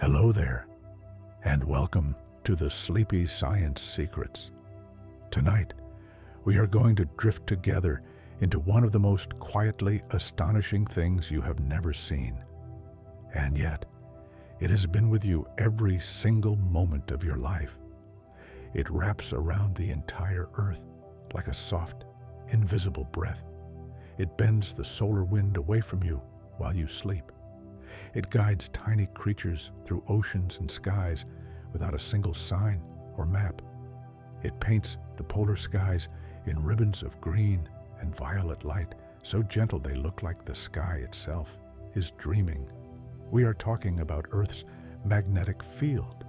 Hello there, and welcome to the Sleepy Science Secrets. Tonight, we are going to drift together into one of the most quietly astonishing things you have never seen. And yet, it has been with you every single moment of your life. It wraps around the entire Earth like a soft, invisible breath. It bends the solar wind away from you while you sleep. It guides tiny creatures through oceans and skies without a single sign or map. It paints the polar skies in ribbons of green and violet light, so gentle they look like the sky itself is dreaming. We are talking about Earth's magnetic field,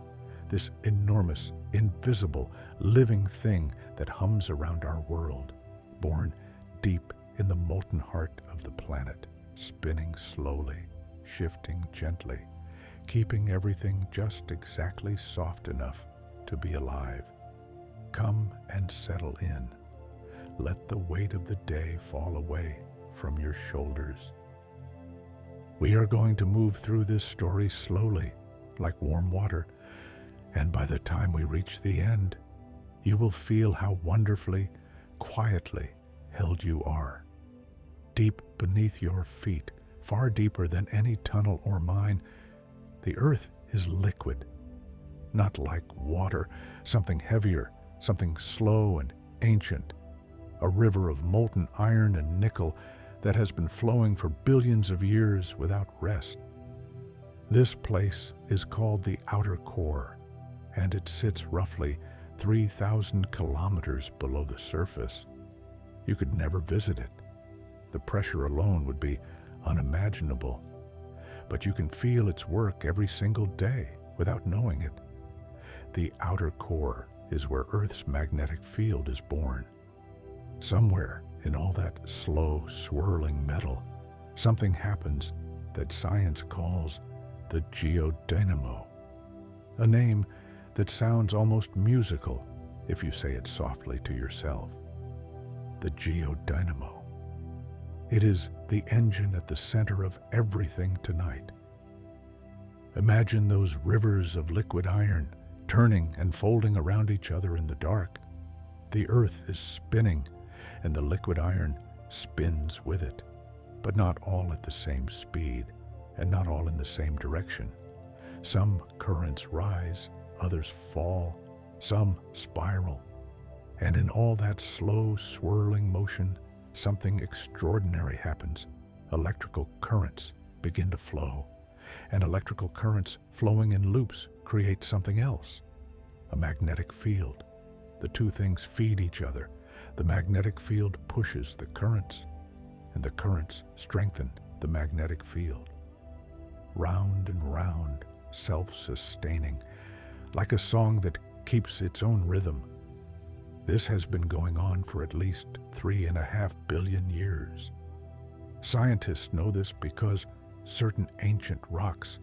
this enormous, invisible, living thing that hums around our world, born deep in the molten heart of the planet, spinning slowly, shifting gently, keeping everything just exactly soft enough to be alive. Come and settle in. Let the weight of the day fall away from your shoulders. We are going to move through this story slowly, like warm water, and by the time we reach the end, you will feel how wonderfully, quietly held you are. Deep beneath your feet, far deeper than any tunnel or mine, the earth is liquid. Not like water, something heavier, something slow and ancient. A river of molten iron and nickel that has been flowing for billions of years without rest. This place is called the outer core, and it sits roughly 3,000 kilometers below the surface. You could never visit it. The pressure alone would be unimaginable, but you can feel its work every single day without knowing it. The outer core is where Earth's magnetic field is born. Somewhere in all that slow, swirling metal, something happens that science calls the geodynamo, a name that sounds almost musical if you say it softly to yourself. The geodynamo. It is the engine at the center of everything tonight. Imagine those rivers of liquid iron turning and folding around each other in the dark. The earth is spinning, and the liquid iron spins with it, but not all at the same speed, and not all in the same direction. Some currents rise, others fall, some spiral, and in all that slow, swirling motion, something extraordinary happens. Electrical currents begin to flow, and electrical currents flowing in loops create something else, a magnetic field. The two things feed each other. The magnetic field pushes the currents, and the currents strengthen the magnetic field. Round and round, self-sustaining, like a song that keeps its own rhythm. This has been going on for at least 3.5 billion years. Scientists know this because certain ancient rocks,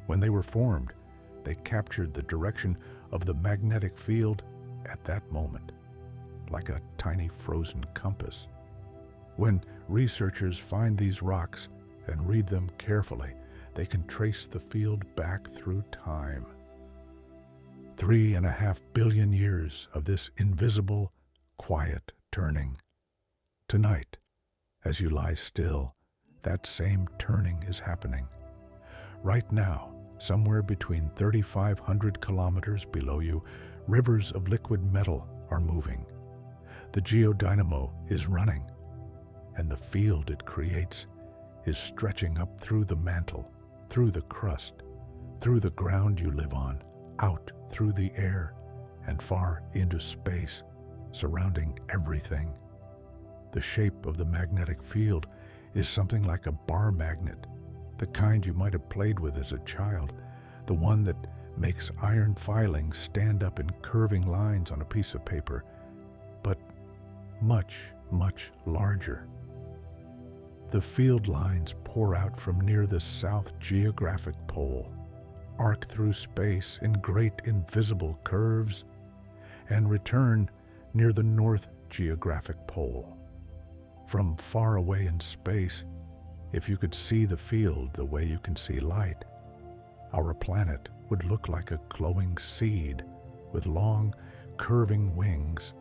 when they were formed, they captured the direction of the magnetic field at that moment, like a tiny frozen compass. When researchers find these rocks and read them carefully, they can trace the field back through time. 3.5 billion years of this invisible, quiet turning. Tonight, as you lie still, that same turning is happening. Right now, somewhere between 3,500 kilometers below you, rivers of liquid metal are moving. The geodynamo is running, and the field it creates is stretching up through the mantle, through the crust, through the ground you live on, out through the air, and far into space, surrounding everything. The shape of the magnetic field is something like a bar magnet, the kind you might have played with as a child, the one that makes iron filings stand up in curving lines on a piece of paper, but much, much larger. The field lines pour out from near the South Geographic Pole, arc through space in great invisible curves, and return near the North Geographic Pole. From far away in space, if you could see the field the way you can see light, our planet would look like a glowing seed with long, curving wings.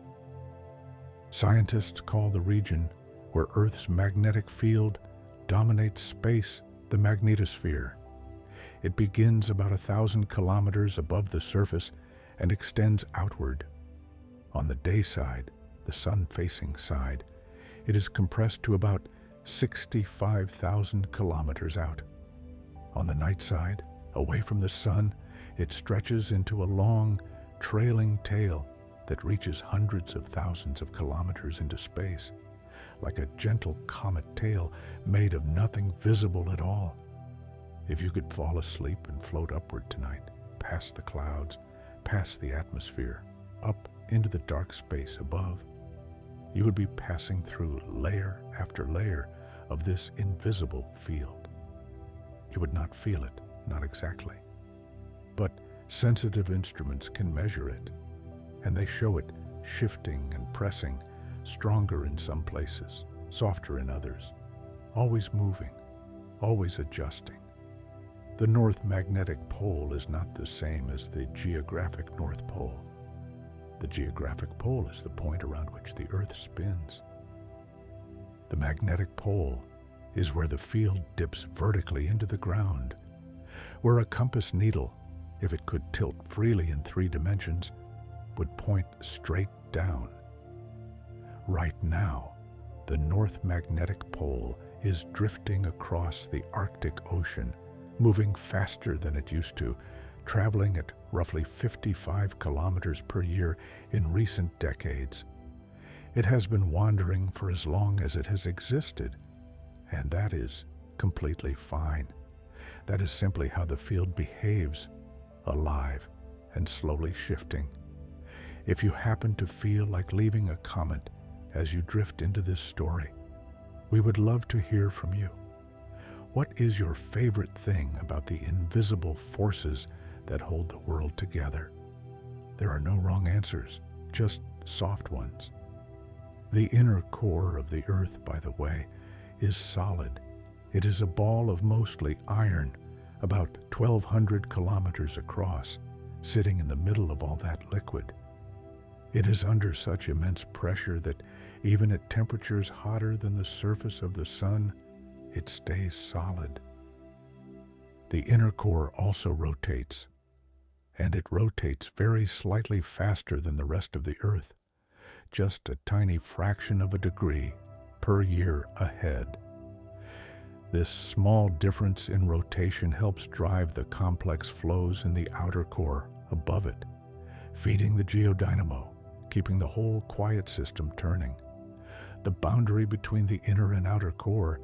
Scientists call the region where Earth's magnetic field dominates space the magnetosphere. It begins about 1,000 kilometers above the surface and extends outward. On the day side, the sun-facing side, it is compressed to about 65,000 kilometers out. On the night side, away from the sun, it stretches into a long, trailing tail that reaches hundreds of thousands of kilometers into space, like a gentle comet tail made of nothing visible at all. If you could fall asleep and float upward tonight, past the clouds, past the atmosphere, up into the dark space above, you would be passing through layer after layer of this invisible field. You would not feel it, not exactly. But sensitive instruments can measure it, and they show it shifting and pressing, stronger in some places, softer in others, always moving, always adjusting. The North Magnetic Pole is not the same as the geographic North Pole. The geographic pole is the point around which the Earth spins. The magnetic pole is where the field dips vertically into the ground, where a compass needle, if it could tilt freely in 3 dimensions, would point straight down. Right now, the North Magnetic Pole is drifting across the Arctic Ocean, moving faster than it used to, traveling at roughly 55 kilometers per year in recent decades. It has been wandering for as long as it has existed, and that is completely fine. That is simply how the field behaves, alive and slowly shifting. If you happen to feel like leaving a comment as you drift into this story, we would love to hear from you. What is your favorite thing about the invisible forces that hold the world together? There are no wrong answers, just soft ones. The inner core of the Earth, by the way, is solid. It is a ball of mostly iron, about 1,200 kilometers across, sitting in the middle of all that liquid. It is under such immense pressure that even at temperatures hotter than the surface of the sun, it stays solid. The inner core also rotates, and it rotates very slightly faster than the rest of the Earth, just a tiny fraction of a degree per year ahead. This small difference in rotation helps drive the complex flows in the outer core above it, feeding the geodynamo, keeping the whole quiet system turning. The boundary between the inner and outer core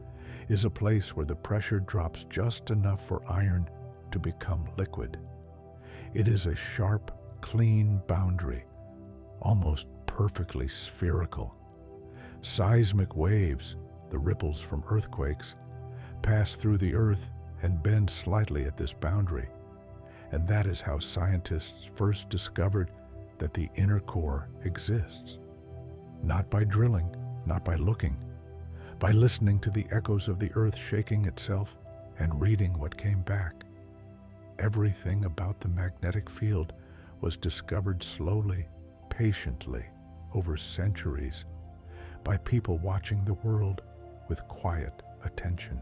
is a place where the pressure drops just enough for iron to become liquid. It is a sharp, clean boundary, almost perfectly spherical. Seismic waves, the ripples from earthquakes, pass through the Earth and bend slightly at this boundary. And that is how scientists first discovered that the inner core exists. Not by drilling, not by looking, by listening to the echoes of the Earth shaking itself and reading what came back. Everything about the magnetic field was discovered slowly, patiently, over centuries, by people watching the world with quiet attention.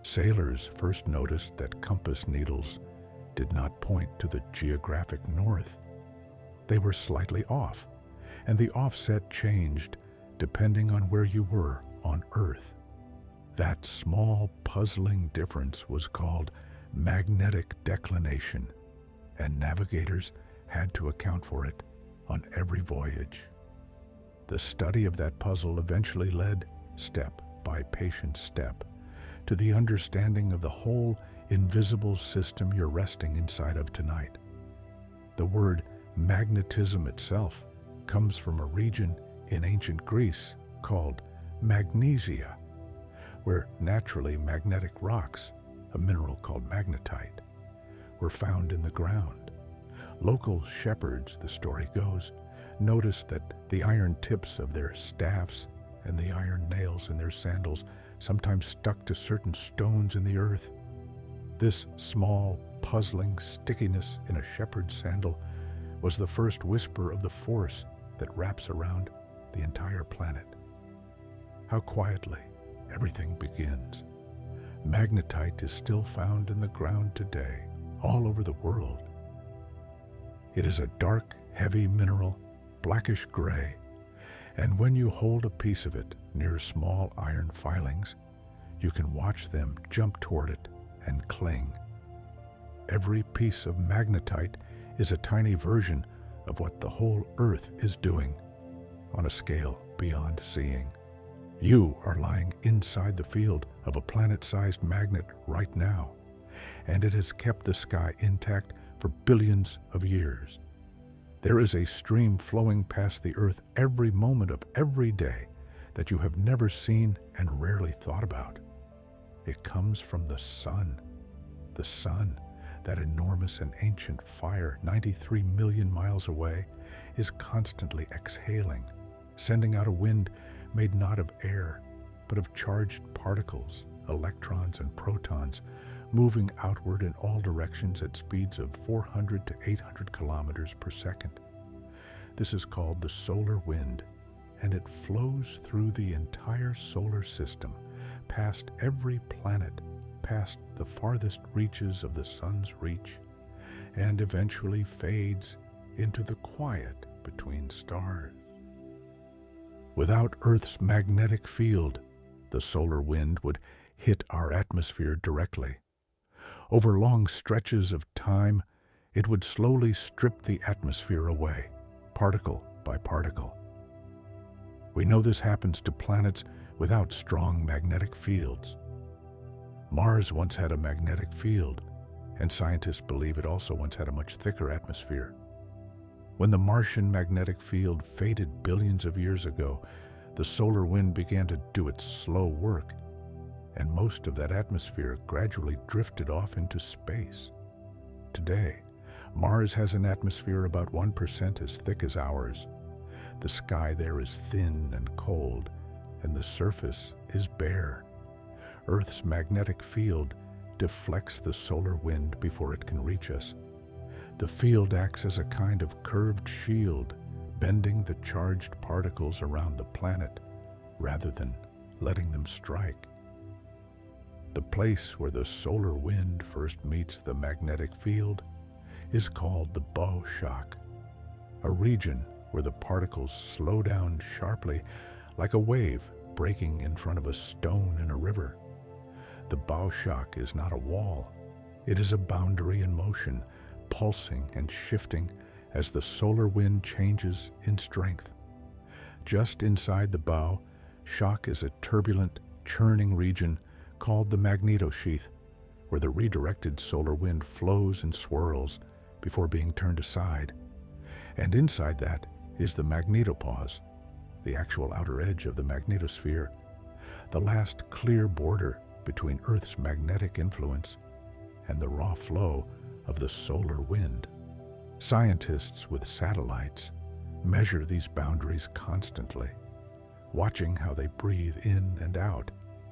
Sailors first noticed that compass needles did not point to the geographic north. They were slightly off, and the offset changed depending on where you were on Earth. That small, puzzling difference was called magnetic declination, and navigators had to account for it on every voyage. The study of that puzzle eventually led, step by patient step, to the understanding of the whole invisible system you're resting inside of tonight. The word magnetism itself comes from a region in ancient Greece called Magnesia, where naturally magnetic rocks, a mineral called magnetite, were found in the ground. Local shepherds, the story goes, noticed that the iron tips of their staffs and the iron nails in their sandals sometimes stuck to certain stones in the earth. This small, puzzling stickiness in a shepherd's sandal was the first whisper of the force that wraps around the entire planet. How quietly everything begins. Magnetite is still found in the ground today, all over the world. It is a dark, heavy mineral, blackish gray, and when you hold a piece of it near small iron filings, you can watch them jump toward it and cling. Every piece of magnetite is a tiny version of what the whole Earth is doing on a scale beyond seeing. You are lying inside the field of a planet-sized magnet right now, and it has kept the sky intact for billions of years. There is a stream flowing past the Earth every moment of every day that you have never seen and rarely thought about. It comes from the sun. The sun, that enormous and ancient fire 93 million miles away, is constantly exhaling, sending out a wind made not of air, but of charged particles, electrons and protons, moving outward in all directions at speeds of 400 to 800 kilometers per second. This is called the solar wind, and it flows through the entire solar system, past every planet, past the farthest reaches of the sun's reach, and eventually fades into the quiet between stars. Without Earth's magnetic field, the solar wind would hit our atmosphere directly. Over long stretches of time, it would slowly strip the atmosphere away, particle by particle. We know this happens to planets without strong magnetic fields. Mars once had a magnetic field, and scientists believe it also once had a much thicker atmosphere. When the Martian magnetic field faded billions of years ago, the solar wind began to do its slow work, and most of that atmosphere gradually drifted off into space. Today, Mars has an atmosphere about 1% as thick as ours. The sky there is thin and cold, and the surface is bare. Earth's magnetic field deflects the solar wind before it can reach us. The field acts as a kind of curved shield, bending the charged particles around the planet rather than letting them strike. The place where the solar wind first meets the magnetic field is called the bow shock, a region where the particles slow down sharply like a wave breaking in front of a stone in a river. The bow shock is not a wall. It is a boundary in motion, pulsing and shifting as the solar wind changes in strength. Just inside the bow shock is a turbulent, churning region called the magnetosheath, where the redirected solar wind flows and swirls before being turned aside. And inside that is the magnetopause, the actual outer edge of the magnetosphere, the last clear border between Earth's magnetic influence and the raw flow of the solar wind. Scientists with satellites measure these boundaries constantly, watching how they breathe in and out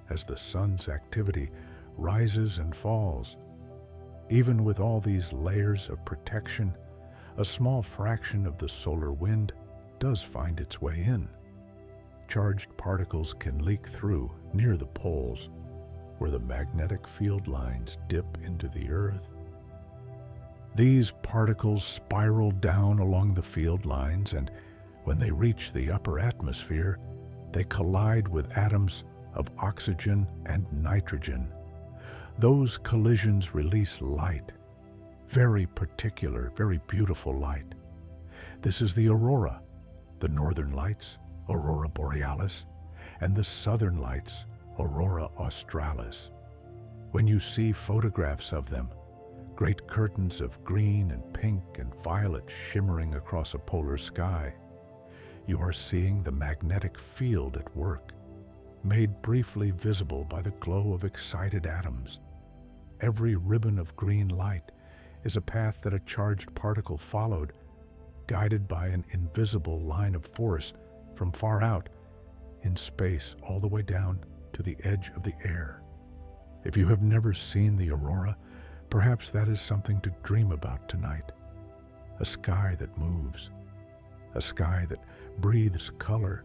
as the sun's activity rises and falls. Even with all these layers of protection, a small fraction of the solar wind does find its way in. Charged particles can leak through near the poles, where the magnetic field lines dip into the Earth. These particles spiral down along the field lines, and when they reach the upper atmosphere, they collide with atoms of oxygen and nitrogen. Those collisions release light, very particular, very beautiful light. This is the aurora, the northern lights, aurora borealis, and the southern lights, aurora australis. When you see photographs of them, great curtains of green and pink and violet shimmering across a polar sky, you are seeing the magnetic field at work, made briefly visible by the glow of excited atoms. Every ribbon of green light is a path that a charged particle followed, guided by an invisible line of force from far out in space all the way down to the edge of the air. If you have never seen the aurora, Perhaps that is something to dream about tonight. A sky that moves, a sky that breathes color,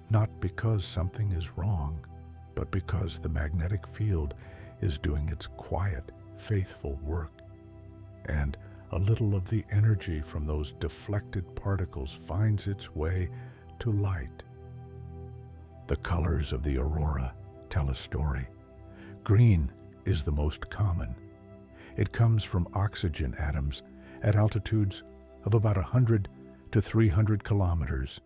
not because something is wrong, but because the magnetic field is doing its quiet, faithful work, and a little of the energy from those deflected particles finds its way to light. The colors of the aurora tell a story. Green is the most common. It comes from oxygen atoms at altitudes of about 100 to 300 kilometers,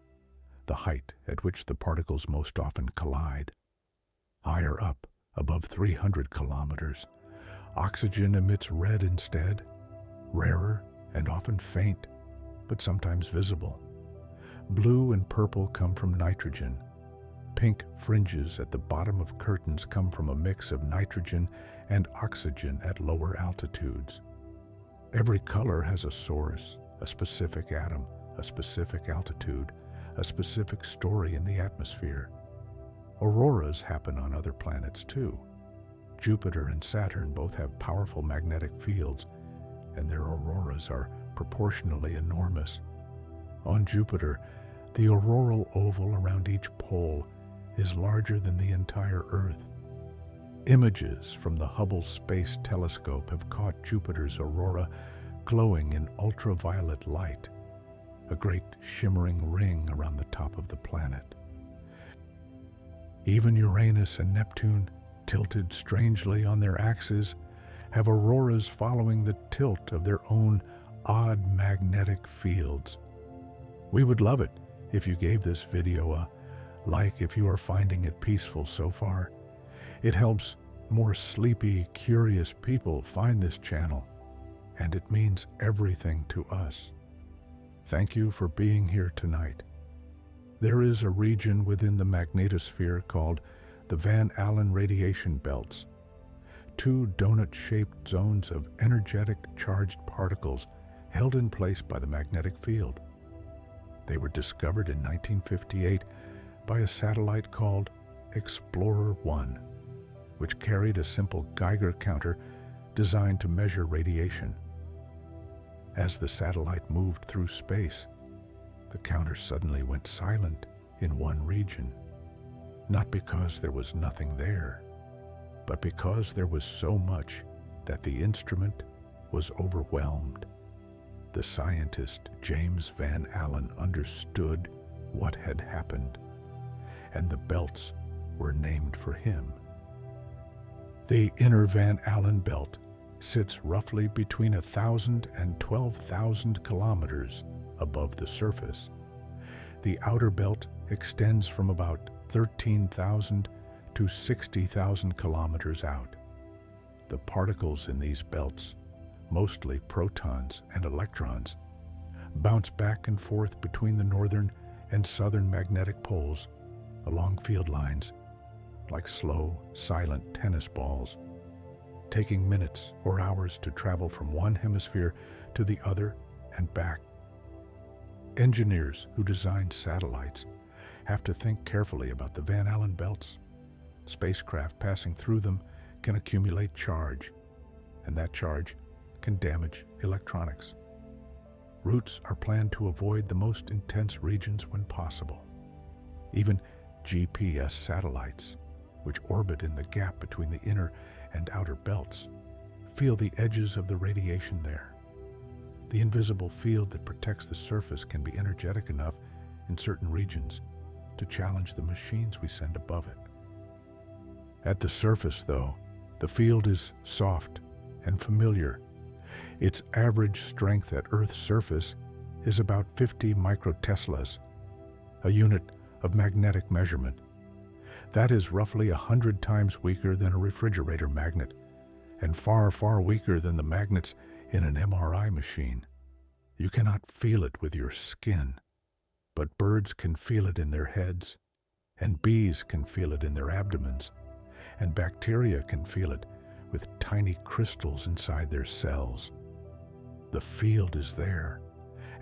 the height at which the particles most often collide. Higher up, above 300 kilometers, oxygen emits red instead, rarer and often faint, but sometimes visible. Blue and purple come from nitrogen. Pink fringes at the bottom of curtains come from a mix of nitrogen and oxygen at lower altitudes. Every color has a source, a specific atom, a specific altitude, a specific story in the atmosphere. Auroras happen on other planets too. Jupiter and Saturn both have powerful magnetic fields, and their auroras are proportionally enormous. On Jupiter, the auroral oval around each pole is larger than the entire Earth. Images from the Hubble Space Telescope have caught Jupiter's aurora glowing in ultraviolet light, a great shimmering ring around the top of the planet. Even Uranus and Neptune, tilted strangely on their axes, have auroras following the tilt of their own odd magnetic fields. We would love it if you gave this video a like if you are finding it peaceful so far. It helps more sleepy, curious people find this channel, and it means everything to us. Thank you for being here tonight. There is a region within the magnetosphere called the Van Allen radiation belts, two donut-shaped zones of energetic charged particles held in place by the magnetic field. They were discovered in 1958 by a satellite called Explorer-1, which carried a simple Geiger counter designed to measure radiation. As the satellite moved through space, the counter suddenly went silent in one region, not because there was nothing there, but because there was so much that the instrument was overwhelmed. The scientist James Van Allen understood what had happened, and the belts were named for him. The inner Van Allen belt sits roughly between 1,000 and 12,000 kilometers above the surface. The outer belt extends from about 13,000 to 60,000 kilometers out. The particles in these belts, mostly protons and electrons, bounce back and forth between the northern and southern magnetic poles along field lines like slow, silent tennis balls, taking minutes or hours to travel from one hemisphere to the other and back. Engineers who design satellites have to think carefully about the Van Allen belts. Spacecraft passing through them can accumulate charge, and that charge can damage electronics. Routes are planned to avoid the most intense regions when possible. Even GPS satellites, which orbit in the gap between the inner and outer belts, feel the edges of the radiation there. The invisible field that protects the surface can be energetic enough in certain regions to challenge the machines we send above it. At the surface, though, the field is soft and familiar. Its average strength at Earth's surface is about 50 microteslas, a unit of magnetic measurement. That is roughly 100 times weaker than a refrigerator magnet, and far, far weaker than the magnets in an MRI machine. You cannot feel it with your skin, but birds can feel it in their heads, and bees can feel it in their abdomens, and bacteria can feel it with tiny crystals inside their cells. The field is there,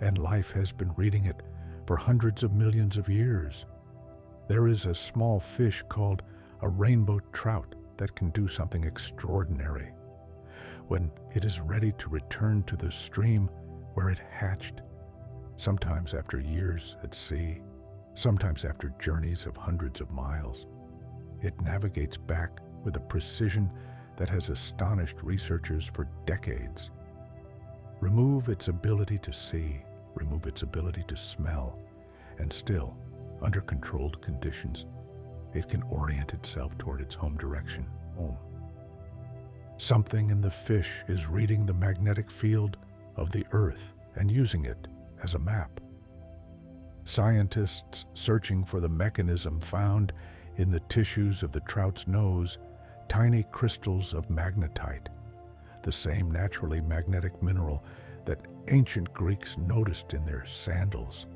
and life has been reading it for hundreds of millions of years. There is a small fish called a rainbow trout that can do something extraordinary. when it is ready to return to the stream where it hatched, sometimes after years at sea, sometimes after journeys of hundreds of miles. It navigates back with a precision that has astonished researchers for decades. Remove its ability to see, remove its ability to smell, and still, under controlled conditions, it can orient itself toward its home direction, home. Something in the fish is reading the magnetic field of the Earth and using it as a map. Scientists searching for the mechanism found in the tissues of the trout's nose tiny crystals of magnetite, the same naturally magnetic mineral that ancient Greeks noticed in their sandals.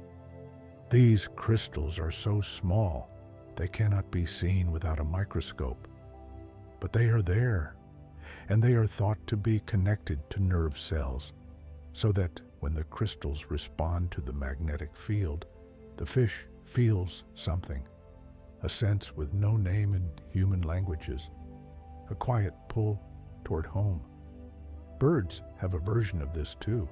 These crystals are so small they cannot be seen without a microscope, but they are there, and they are thought to be connected to nerve cells, so that when the crystals respond to the magnetic field, the fish feels something, a sense with no name in human languages, a quiet pull toward home. Birds have a version of this too.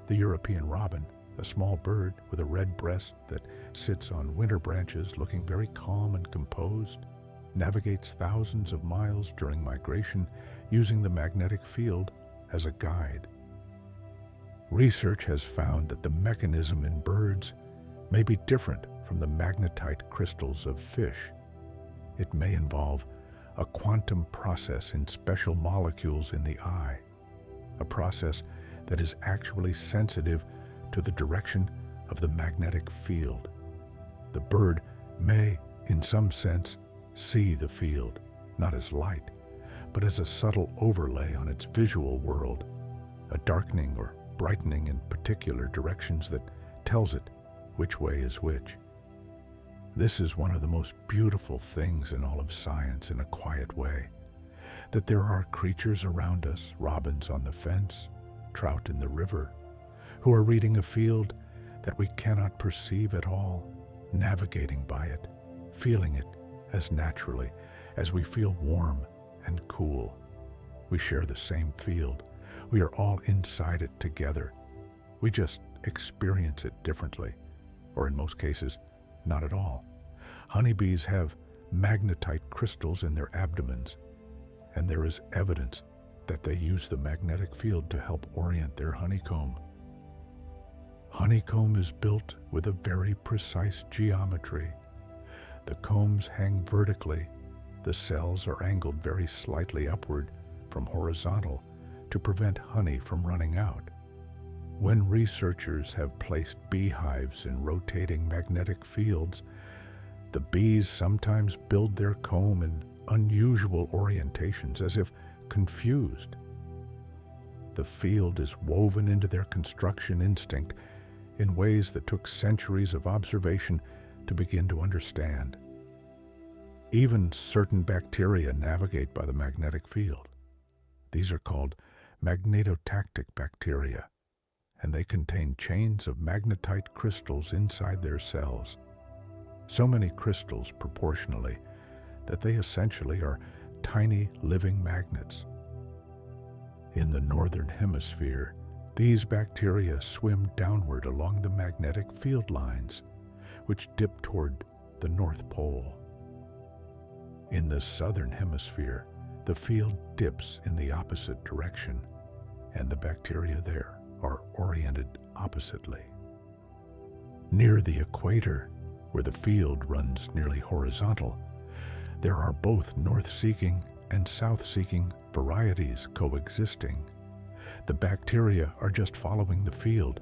The European robin, a small bird with a red breast that sits on winter branches looking very calm and composed, navigates thousands of miles during migration using the magnetic field as a guide. Research has found that the mechanism in birds may be different from the magnetite crystals of fish. It may involve a quantum process in special molecules in the eye, a process that is actually sensitive to the direction of the magnetic field. The bird may, in some sense, see the field, not as light, but as a subtle overlay on its visual world, a darkening or brightening in particular directions that tells it which way is which. This is one of the most beautiful things in all of science in a quiet way, that there are creatures around us, robins on the fence, trout in the river, who are reading a field that we cannot perceive at all, navigating by it, feeling it as naturally as we feel warm and cool. We share the same field. We are all inside it together. We just experience it differently, or in most cases, not at all. Honeybees have magnetite crystals in their abdomens, and there is evidence that they use the magnetic field to help orient their honeycomb. Honeycomb is built with a very precise geometry. The combs hang vertically. The cells are angled very slightly upward from horizontal to prevent honey from running out. When researchers have placed beehives in rotating magnetic fields, the bees sometimes build their comb in unusual orientations, as if confused. The field is woven into their construction instinct in ways that took centuries of observation to begin to understand. Even certain bacteria navigate by the magnetic field. These are called magnetotactic bacteria, and they contain chains of magnetite crystals inside their cells. So many crystals proportionally that they essentially are tiny living magnets. In the northern hemisphere, these bacteria swim downward along the magnetic field lines, which dip toward the North Pole. In the southern hemisphere, the field dips in the opposite direction, and the bacteria there are oriented oppositely. Near the equator, where the field runs nearly horizontal, there are both north-seeking and south-seeking varieties coexisting. The bacteria are just following the field,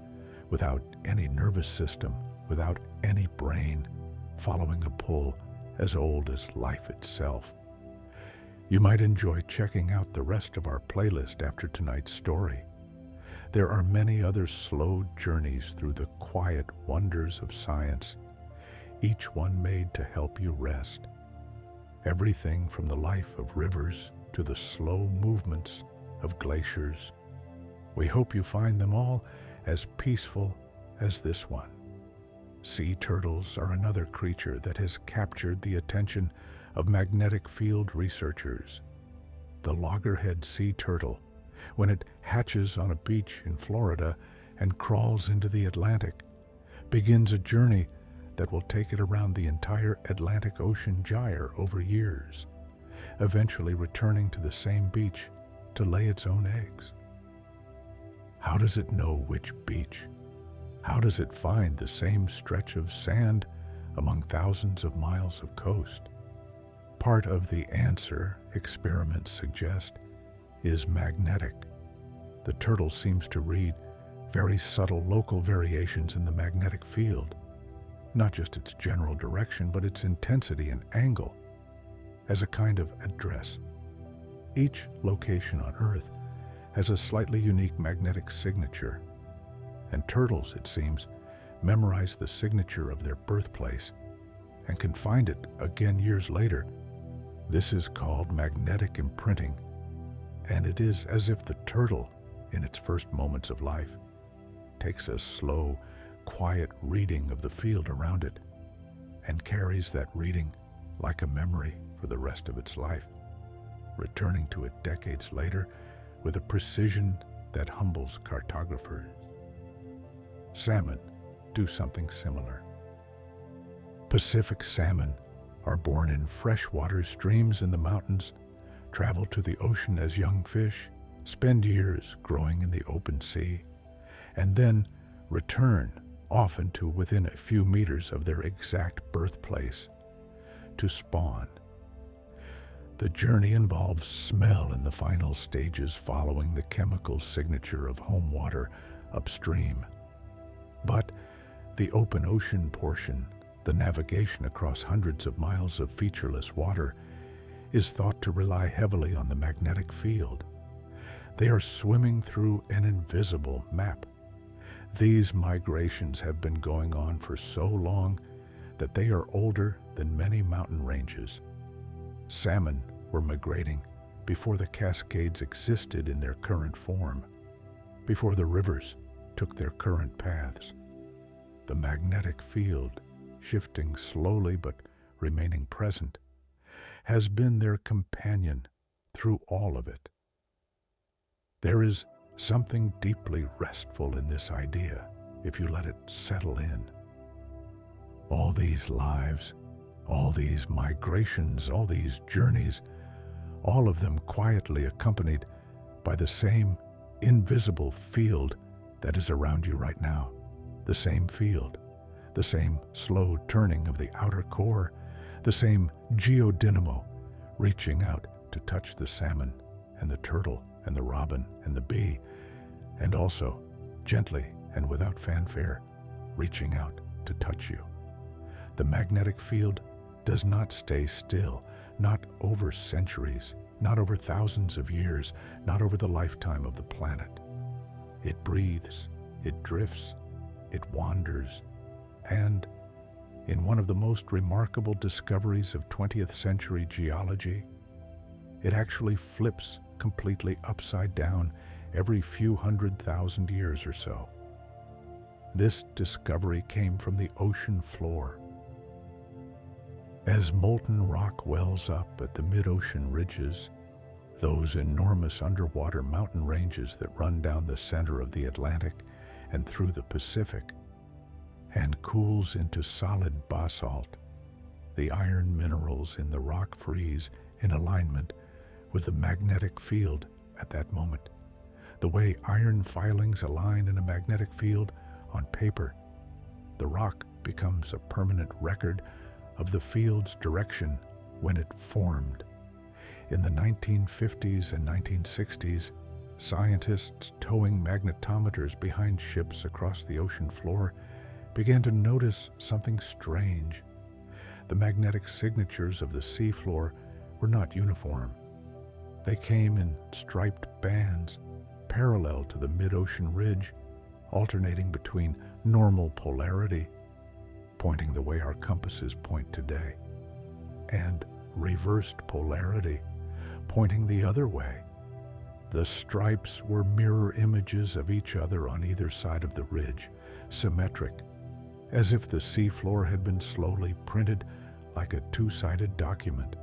without any nervous system, without any brain, following a pull as old as life itself. You might enjoy checking out the rest of our playlist after tonight's story. There are many other slow journeys through the quiet wonders of science, each one made to help you rest. Everything from the life of rivers to the slow movements of glaciers. We hope you find them all as peaceful as this one. Sea turtles are another creature that has captured the attention of magnetic field researchers. The loggerhead sea turtle when it hatches on a beach in Florida and crawls into the Atlantic, begins a journey that will take it around the entire Atlantic Ocean gyre over years, eventually returning to the same beach to lay its own eggs. How does it know which beach? How does it find the same stretch of sand among thousands of miles of coast? Part of the answer, experiments suggest, is magnetic. The turtle seems to read very subtle local variations in the magnetic field, not just its general direction, but its intensity and angle, as a kind of address. Each location on Earth has a slightly unique magnetic signature, and turtles, it seems, memorize the signature of their birthplace and can find it again years later. This is called magnetic imprinting, and it is as if the turtle, in its first moments of life, takes a slow, quiet reading of the field around it and carries that reading like a memory for the rest of its life, returning to it decades later with a precision that humbles cartographers. Salmon do something similar. Pacific salmon are born in freshwater streams in the mountains, travel to the ocean as young fish, spend years growing in the open sea, and then return, often to within a few meters of their exact birthplace, to spawn. The journey involves smell in the final stages following the chemical signature of home water upstream. But the open ocean portion, the navigation across hundreds of miles of featureless water, is thought to rely heavily on the magnetic field. They are swimming through an invisible map. These migrations have been going on for so long that they are older than many mountain ranges. Salmon were migrating before the Cascades existed in their current form, before the rivers took their current paths. The magnetic field, shifting slowly but remaining present, has been their companion through all of it. There is something deeply restful in this idea if you let it settle in. All these lives, all these migrations, all these journeys, all of them quietly accompanied by the same invisible field that is around you right now. The same field, the same slow turning of the outer core, the same geodynamo reaching out to touch the salmon and the turtle and the robin and the bee, and also gently and without fanfare reaching out to touch you. The magnetic field does not stay still, not over centuries, not over thousands of years, not over the lifetime of the planet. It breathes, it drifts, it wanders, and in one of the most remarkable discoveries of 20th century geology, it actually flips completely upside down every few 100,000 years or so. This discovery came from the ocean floor. As molten rock wells up at the mid-ocean ridges, those enormous underwater mountain ranges that run down the center of the Atlantic and through the Pacific, and cools into solid basalt, the iron minerals in the rock freeze in alignment with the magnetic field at that moment. The way iron filings align in a magnetic field on paper, the rock becomes a permanent record of the field's direction when it formed. In the 1950s and 1960s, scientists towing magnetometers behind ships across the ocean floor began to notice something strange. The magnetic signatures of the seafloor were not uniform. They came in striped bands, parallel to the mid-ocean ridge, alternating between normal polarity, pointing the way our compasses point today, and reversed polarity, pointing the other way. The stripes were mirror images of each other on either side of the ridge, symmetric, as if the seafloor had been slowly printed like a two-sided document.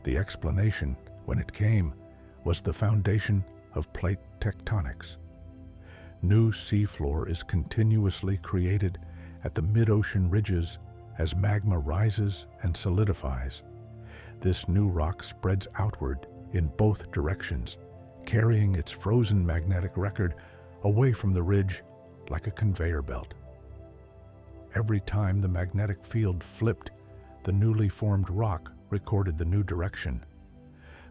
The explanation, when it came, was the foundation of plate tectonics. New seafloor is continuously created at the mid-ocean ridges as magma rises and solidifies. This new rock spreads outward in both directions, carrying its frozen magnetic record away from the ridge like a conveyor belt. Every time the magnetic field flipped, the newly formed rock recorded the new direction.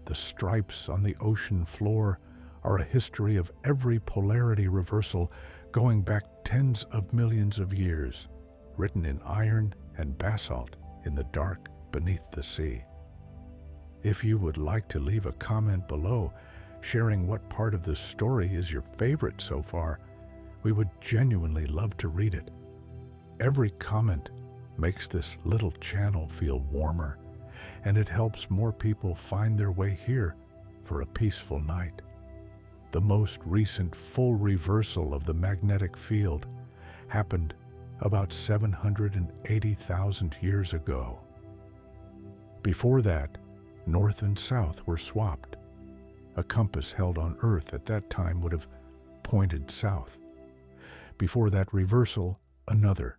The stripes on the ocean floor are a history of every polarity reversal going back tens of millions of years, written in iron and basalt in the dark beneath the sea. If you would like to leave a comment below, sharing what part of this story is your favorite so far, we would genuinely love to read it. Every comment makes this little channel feel warmer, and it helps more people find their way here for a peaceful night. The most recent full reversal of the magnetic field happened about 780,000 years ago. Before that, north and south were swapped. A compass held on Earth at that time would have pointed south. Before that reversal, another.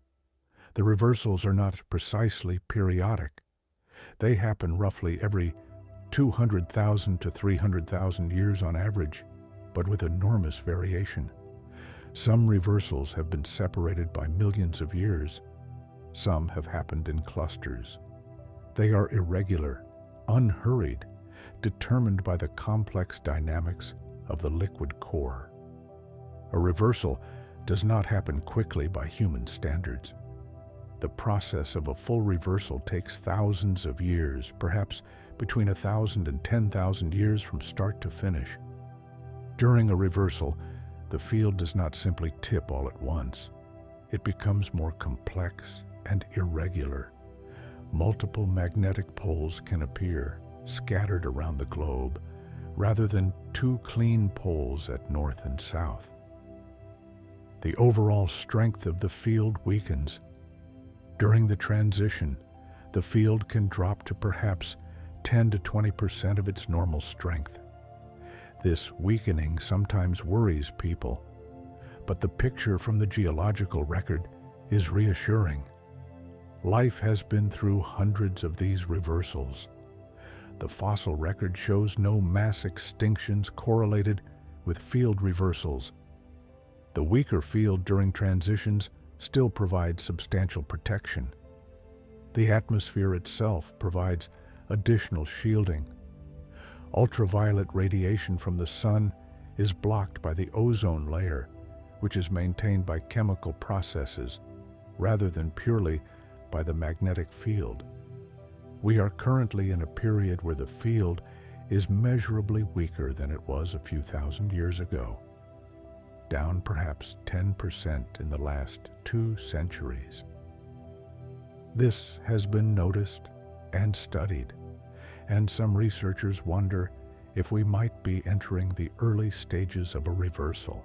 The reversals are not precisely periodic. They happen roughly every 200,000 to 300,000 years on average, but with enormous variation. Some reversals have been separated by millions of years. Some have happened in clusters. They are irregular, unhurried, determined by the complex dynamics of the liquid core. A reversal does not happen quickly by human standards. The process of a full reversal takes thousands of years, perhaps between 1,000 and 10,000 years from start to finish. During a reversal, the field does not simply tip all at once. It becomes more complex and irregular. Multiple magnetic poles can appear, scattered around the globe, rather than two clean poles at north and south. The overall strength of the field weakens. During the transition, the field can drop to perhaps 10 to 20% of its normal strength. This weakening sometimes worries people, but the picture from the geological record is reassuring. Life has been through hundreds of these reversals. The fossil record shows no mass extinctions correlated with field reversals. The weaker field during transitions still provides substantial protection. The atmosphere itself provides additional shielding. Ultraviolet radiation from the sun is blocked by the ozone layer, which is maintained by chemical processes rather than purely by the magnetic field. We are currently in a period where the field is measurably weaker than it was a few thousand years ago, down perhaps 10% in the last 2 centuries. This has been noticed and studied, and some researchers wonder if we might be entering the early stages of a reversal.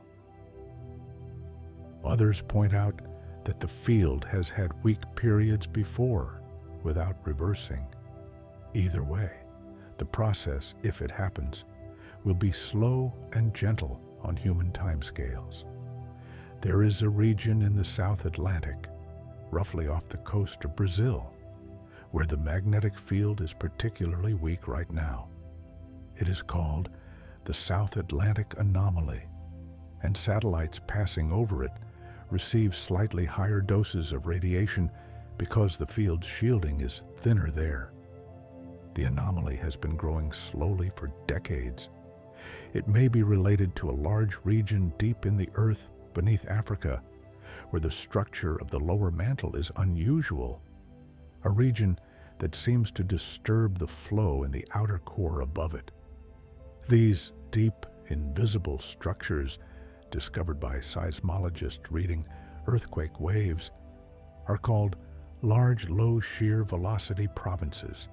Others point out that the field has had weak periods before without reversing. Either way, the process, if it happens, will be slow and gentle on human timescales. There is a region in the South Atlantic, roughly off the coast of Brazil, where the magnetic field is particularly weak right now. It is called the South Atlantic Anomaly, and satellites passing over it receive slightly higher doses of radiation because the field's shielding is thinner there. The anomaly has been growing slowly for decades. It may be related to a large region deep in the earth beneath Africa, where the structure of the lower mantle is unusual, a region that seems to disturb the flow in the outer core above it. These deep, invisible structures, discovered by seismologists reading earthquake waves, are called large low shear velocity provinces,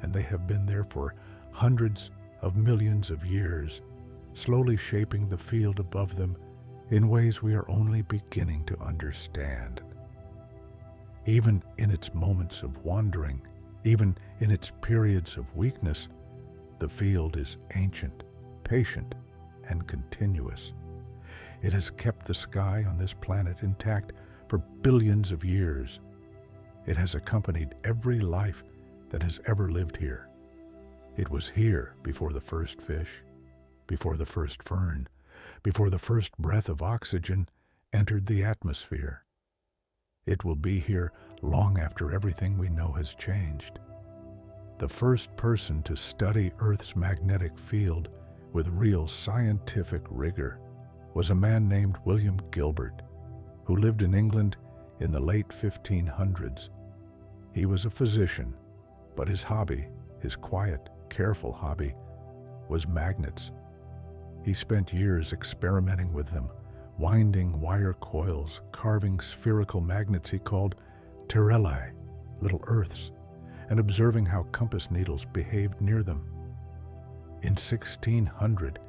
and they have been there for hundreds of millions of years, slowly shaping the field above them in ways we are only beginning to understand. Even in its moments of wandering, even in its periods of weakness, the field is ancient patient and continuous. It has kept the sky on this planet intact for billions of years. It has accompanied every life that has ever lived here. It was here before the first fish, before the first fern, before the first breath of oxygen entered the atmosphere. It will be here long after everything we know has changed. The first person to study Earth's magnetic field with real scientific rigor was a man named William Gilbert, who lived in England in the late 1500s. He was a physician, but his hobby, his quiet, careful hobby, was magnets. He spent years experimenting with them, winding wire coils, carving spherical magnets he called terrelli, little earths, and observing how compass needles behaved near them. In 1600,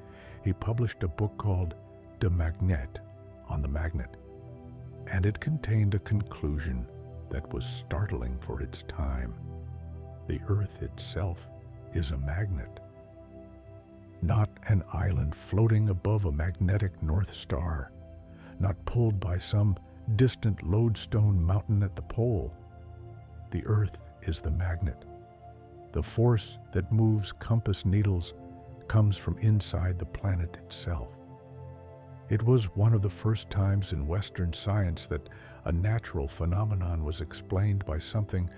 he published a book called De Magnet, on the magnet, and it contained a conclusion that was startling for its time. The Earth itself is a magnet, not an island floating above a magnetic North Star, not pulled by some distant lodestone mountain at the pole. The Earth is the magnet. The force that moves compass needles comes from inside the planet itself. It was one of the first times in Western science that a natural phenomenon was explained by something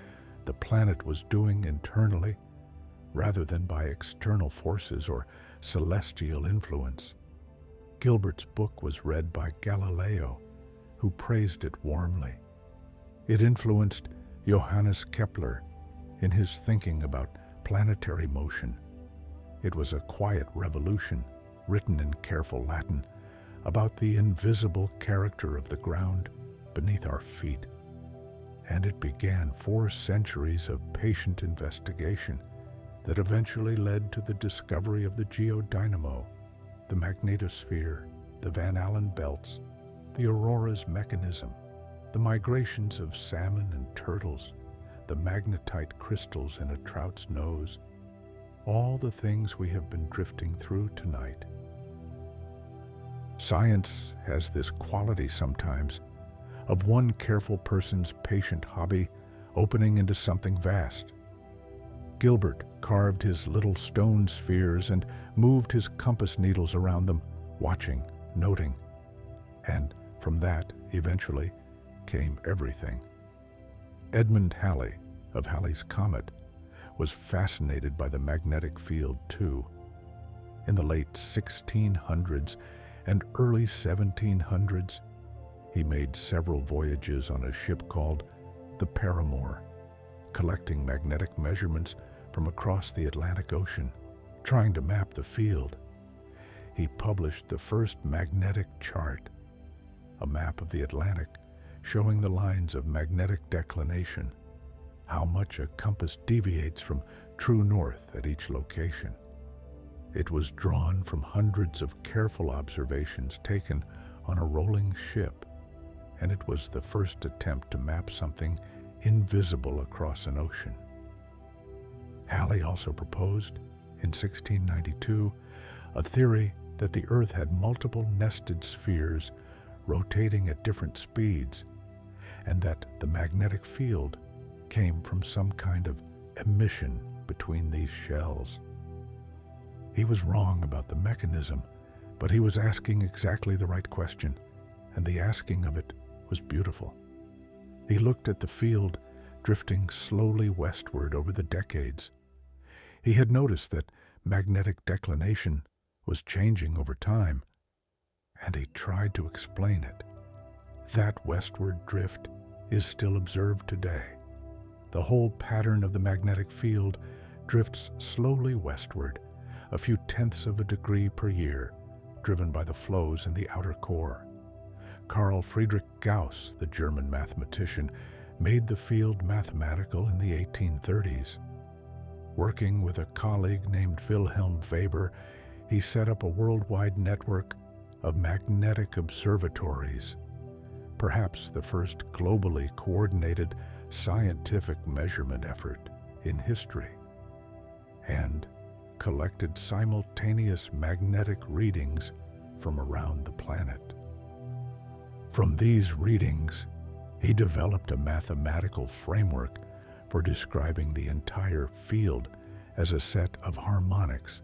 the planet was doing internally, rather than by external forces or celestial influence. Gilbert's book was read by Galileo, who praised it warmly. It influenced Johannes Kepler in his thinking about planetary motion. It was a quiet revolution, written in careful Latin, about the invisible character of the ground beneath our feet. And it began 4 centuries of patient investigation that eventually led to the discovery of the geodynamo, the magnetosphere, the Van Allen belts, the auroras mechanism, the migrations of salmon and turtles, the magnetite crystals in a trout's nose, all the things we have been drifting through tonight. Science has this quality sometimes of one careful person's patient hobby opening into something vast. Gilbert carved his little stone spheres and moved his compass needles around them, watching, noting. And from that, eventually, came everything. Edmund Halley, of Halley's Comet, was fascinated by the magnetic field too. In the late 1600s and early 1700s, he made several voyages on a ship called the Paramour, collecting magnetic measurements from across the Atlantic Ocean, trying to map the field. He published the first magnetic chart, a map of the Atlantic showing the lines of magnetic declination, how much a compass deviates from true north at each location. It was drawn from hundreds of careful observations taken on a rolling ship, and it was the first attempt to map something invisible across an ocean. Halley also proposed, in 1692, a theory that the Earth had multiple nested spheres rotating at different speeds, and that the magnetic field came from some kind of emission between these shells. He was wrong about the mechanism, but he was asking exactly the right question, and the asking of it was beautiful. He looked at the field drifting slowly westward over the decades. He had noticed that magnetic declination was changing over time, and he tried to explain it. That westward drift is still observed today. The whole pattern of the magnetic field drifts slowly westward, a few tenths of a degree per year, driven by the flows in the outer core. Carl Friedrich Gauss, the German mathematician, made the field mathematical in the 1830s. Working with a colleague named Wilhelm Weber, he set up a worldwide network of magnetic observatories, perhaps the first globally coordinated scientific measurement effort in history. And collected simultaneous magnetic readings from around the planet. From these readings, he developed a mathematical framework for describing the entire field as a set of harmonics,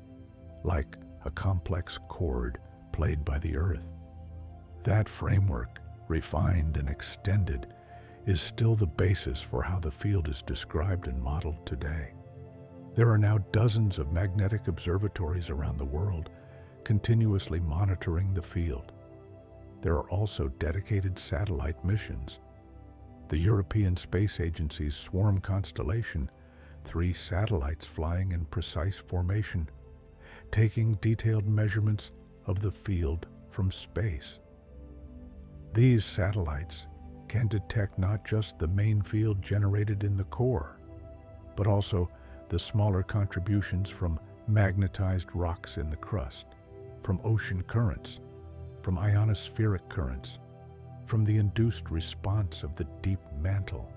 like a complex chord played by the Earth. That framework, refined and extended, is still the basis for how the field is described and modeled today. There are now dozens of magnetic observatories around the world continuously monitoring the field. There are also dedicated satellite missions. The European Space Agency's Swarm constellation, 3 satellites flying in precise formation, taking detailed measurements of the field from space. These satellites can detect not just the main field generated in the core, but also the smaller contributions from magnetized rocks in the crust, from ocean currents, from ionospheric currents, from the induced response of the deep mantle.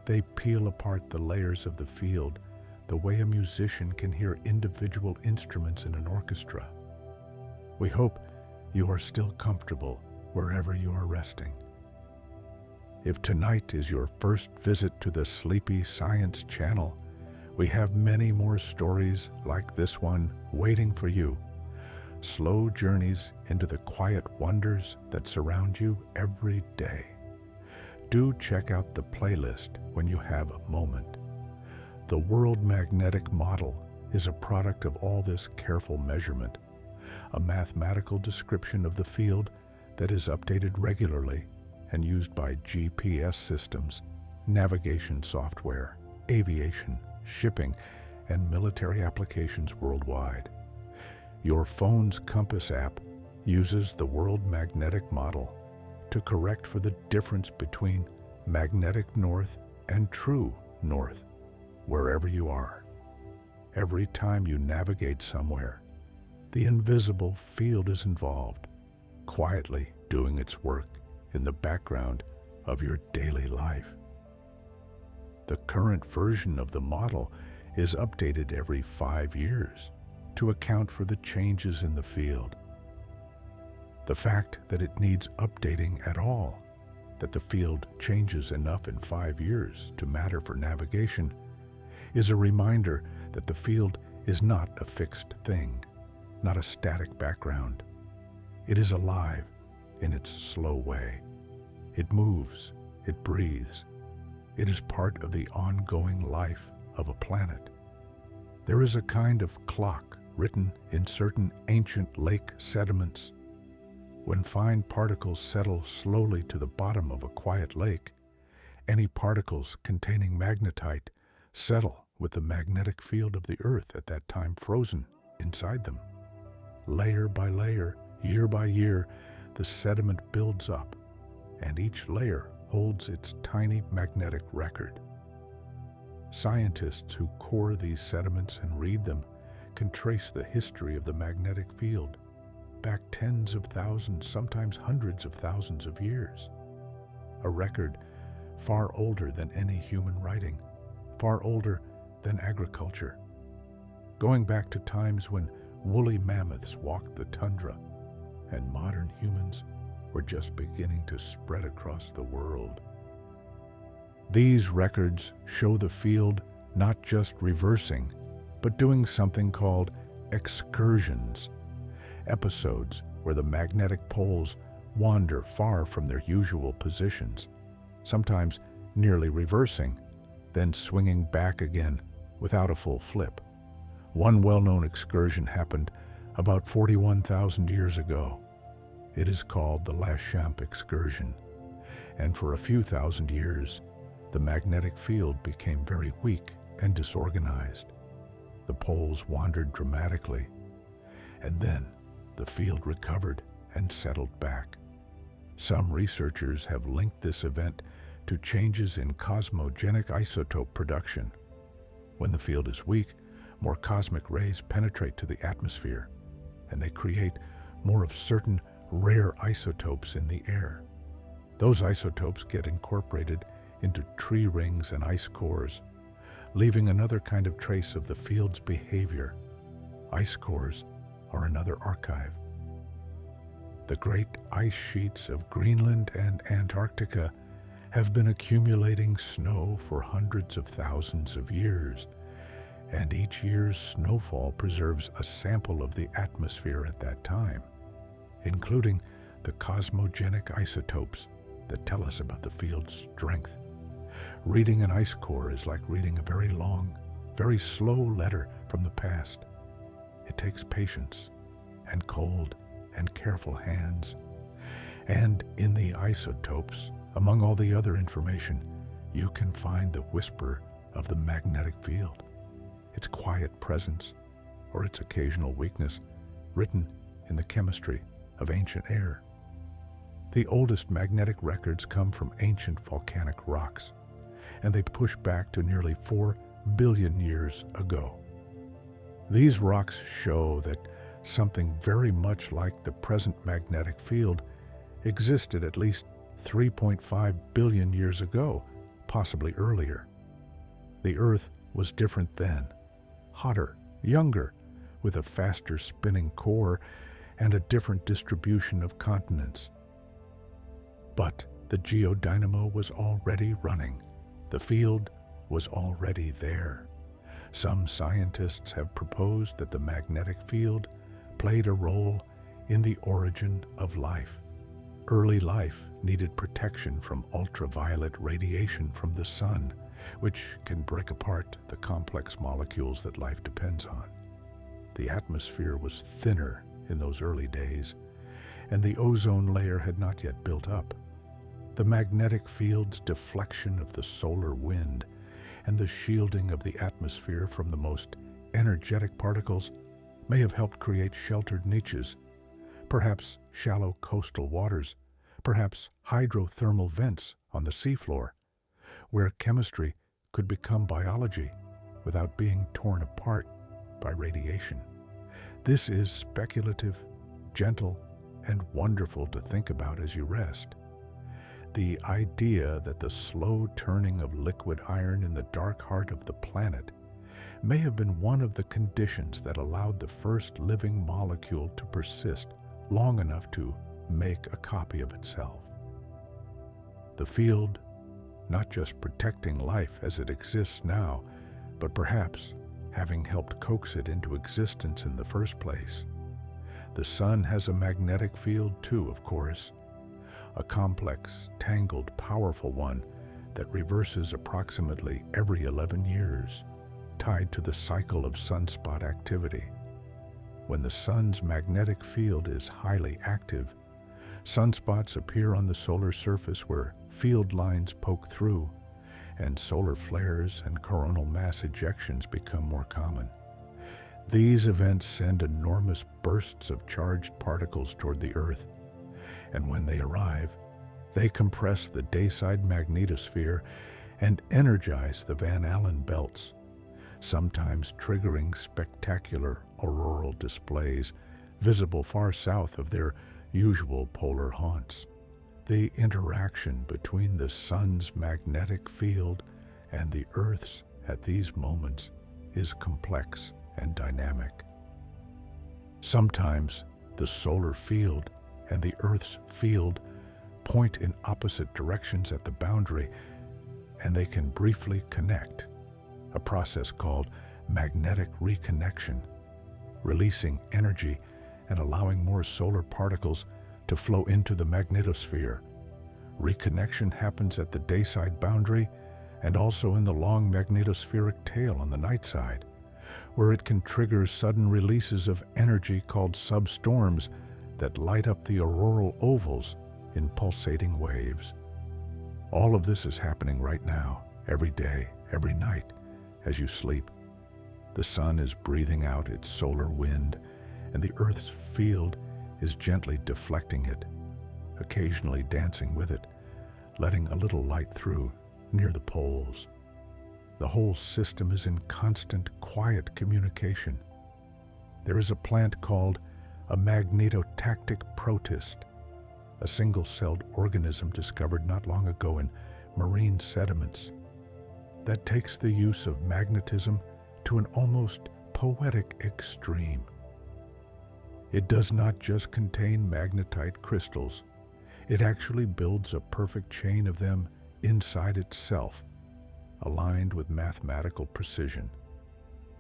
They peel apart the layers of the field the way a musician can hear individual instruments in an orchestra. We hope you are still comfortable wherever you are resting. If tonight is your first visit to the Sleepy Science Channel, we have many more stories like this one waiting for you. Slow journeys into the quiet wonders that surround you every day. Do check out the playlist when you have a moment. The World Magnetic Model is a product of all this careful measurement, a mathematical description of the field that is updated regularly and used by GPS systems, navigation software, aviation, shipping, and military applications worldwide. Your phone's compass app uses the World Magnetic Model to correct for the difference between magnetic north and true north, wherever you are. Every time you navigate somewhere, the invisible field is involved, quietly doing its work in the background of your daily life. The current version of the model is updated every 5 years to account for the changes in the field. The fact that it needs updating at all, that the field changes enough in 5 years to matter for navigation, is a reminder that the field is not a fixed thing, not a static background. It is alive in its slow way. It moves, it breathes. It is part of the ongoing life of a planet. There is a kind of clock written in certain ancient lake sediments. When fine particles settle slowly to the bottom of a quiet lake, any particles containing magnetite settle with the magnetic field of the Earth at that time frozen inside them. Layer by layer, year by year, the sediment builds up, and each layer holds its tiny magnetic record. Scientists who core these sediments and read them can trace the history of the magnetic field back tens of thousands, sometimes hundreds of thousands of years. A record far older than any human writing, far older than agriculture, going back to times when woolly mammoths walked the tundra and modern humans were just beginning to spread across the world. These records show the field not just reversing, but doing something called excursions, episodes where the magnetic poles wander far from their usual positions, sometimes nearly reversing, then swinging back again without a full flip. One well-known excursion happened about 41,000 years ago. It is called the Lachamp excursion, and for a few thousand years, the magnetic field became very weak and disorganized. The poles wandered dramatically, and then the field recovered and settled back. Some researchers have linked this event to changes in cosmogenic isotope production. When the field is weak, more cosmic rays penetrate to the atmosphere, and they create more of certain rare isotopes in the air. Those isotopes get incorporated into tree rings and ice cores, leaving another kind of trace of the field's behavior, Ice cores are another archive. The great ice sheets of Greenland and Antarctica have been accumulating snow for hundreds of thousands of years, and each year's snowfall preserves a sample of the atmosphere at that time, including the cosmogenic isotopes that tell us about the field's strength. Reading an ice core is like reading a very long, very slow letter from the past. It takes patience and cold and careful hands. And in the isotopes, among all the other information, you can find the whisper of the magnetic field, its quiet presence, or its occasional weakness, written in the chemistry of ancient air. The oldest magnetic records come from ancient volcanic rocks, and they push back to nearly 4 billion years ago. These rocks show that something very much like the present magnetic field existed at least 3.5 billion years ago, possibly earlier. The Earth was different then, hotter, younger, with a faster spinning core and a different distribution of continents. But the geodynamo was already running. The field was already there. Some scientists have proposed that the magnetic field played a role in the origin of life. Early life needed protection from ultraviolet radiation from the sun, which can break apart the complex molecules that life depends on. The atmosphere was thinner in those early days, and the ozone layer had not yet built up. The magnetic field's deflection of the solar wind and the shielding of the atmosphere from the most energetic particles may have helped create sheltered niches, perhaps shallow coastal waters, perhaps hydrothermal vents on the seafloor, where chemistry could become biology without being torn apart by radiation. This is speculative, gentle, and wonderful to think about as you rest. The idea that the slow turning of liquid iron in the dark heart of the planet may have been one of the conditions that allowed the first living molecule to persist long enough to make a copy of itself. The field, not just protecting life as it exists now, but perhaps having helped coax it into existence in the first place. The sun has a magnetic field too, of course, a complex, tangled, powerful one that reverses approximately every 11 years, tied to the cycle of sunspot activity. When the sun's magnetic field is highly active, sunspots appear on the solar surface where field lines poke through, and solar flares and coronal mass ejections become more common. These events send enormous bursts of charged particles toward the Earth, and when they arrive, they compress the dayside magnetosphere and energize the Van Allen belts, sometimes triggering spectacular auroral displays visible far south of their usual polar haunts. The interaction between the sun's magnetic field and the Earth's at these moments is complex and dynamic. Sometimes the solar field and the Earth's field point in opposite directions at the boundary, and they can briefly connect, a process called magnetic reconnection, releasing energy and allowing more solar particles to flow into the magnetosphere. Reconnection happens at the dayside boundary and also in the long magnetospheric tail on the night side, where it can trigger sudden releases of energy called substorms that light up the auroral ovals in pulsating waves. All of this is happening right now, every day, every night, as you sleep. The sun is breathing out its solar wind, and the Earth's field is gently deflecting it, occasionally dancing with it, letting a little light through near the poles. The whole system is in constant, quiet communication. There is a plant called a magnetotactic protist, a single-celled organism discovered not long ago in marine sediments that takes the use of magnetism to an almost poetic extreme. It does not just contain magnetite crystals, it actually builds a perfect chain of them inside itself, aligned with mathematical precision.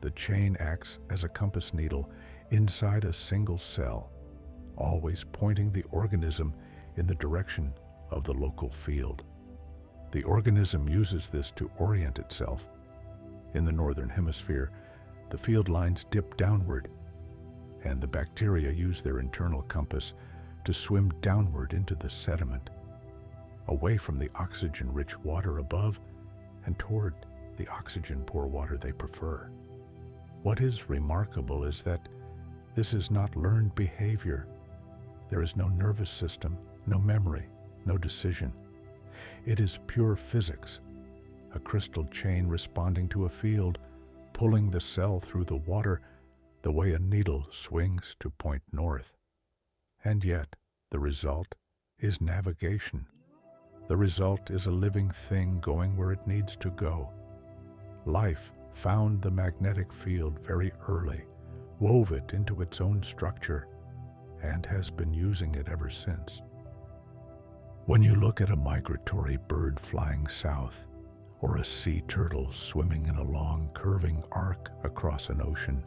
The chain acts as a compass needle inside a single cell, always pointing the organism in the direction of the local field. The organism uses this to orient itself. In the northern hemisphere, the field lines dip downward, and the bacteria use their internal compass to swim downward into the sediment, away from the oxygen-rich water above and toward the oxygen-poor water they prefer. What is remarkable is that this is not learned behavior. There is no nervous system, no memory, no decision. It is pure physics, a crystal chain responding to a field, pulling the cell through the water the way a needle swings to point north. And yet, the result is navigation. The result is a living thing going where it needs to go. Life found the magnetic field very early, wove it into its own structure, and has been using it ever since. When you look at a migratory bird flying south, or a sea turtle swimming in a long, curving arc across an ocean,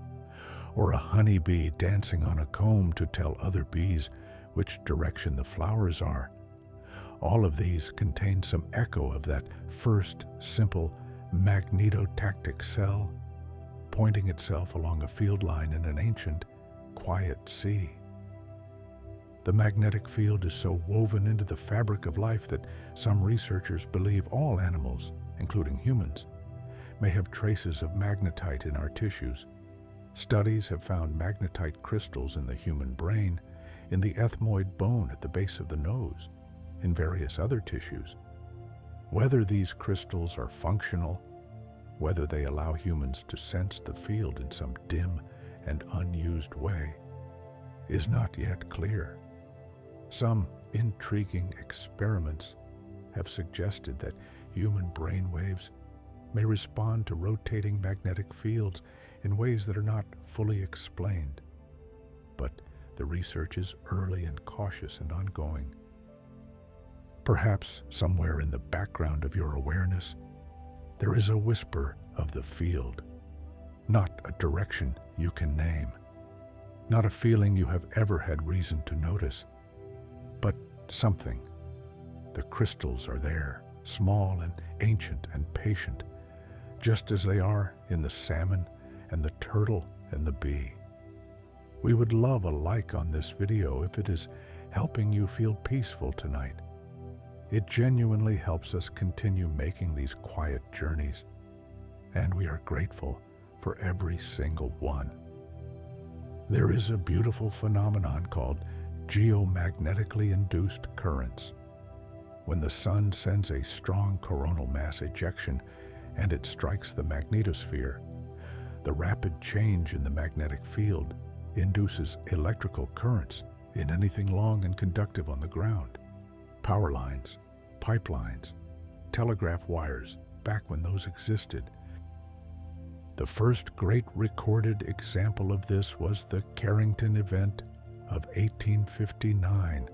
or a honeybee dancing on a comb to tell other bees which direction the flowers are, all of these contain some echo of that first, simple, magnetotactic cell, pointing itself along a field line in an ancient, quiet sea. The magnetic field is so woven into the fabric of life that some researchers believe all animals, including humans, may have traces of magnetite in our tissues. Studies have found magnetite crystals in the human brain, in the ethmoid bone at the base of the nose, in various other tissues. Whether these crystals are functional, whether they allow humans to sense the field in some dim and unused way, is not yet clear. Some intriguing experiments have suggested that human brain waves may respond to rotating magnetic fields in ways that are not fully explained. But the research is early and cautious and ongoing. Perhaps somewhere in the background of your awareness, there is a whisper of the field, not a direction you can name, not a feeling you have ever had reason to notice, but something. The crystals are there, small and ancient and patient, just as they are in the salmon and the turtle and the bee. We would love a like on this video if it is helping you feel peaceful tonight. It genuinely helps us continue making these quiet journeys, and we are grateful for every single one. There is a beautiful phenomenon called geomagnetically induced currents. When the sun sends a strong coronal mass ejection and it strikes the magnetosphere, the rapid change in the magnetic field induces electrical currents in anything long and conductive on the ground. Power lines, pipelines, telegraph wires, back when those existed. The first great recorded example of this was the Carrington event of 1859,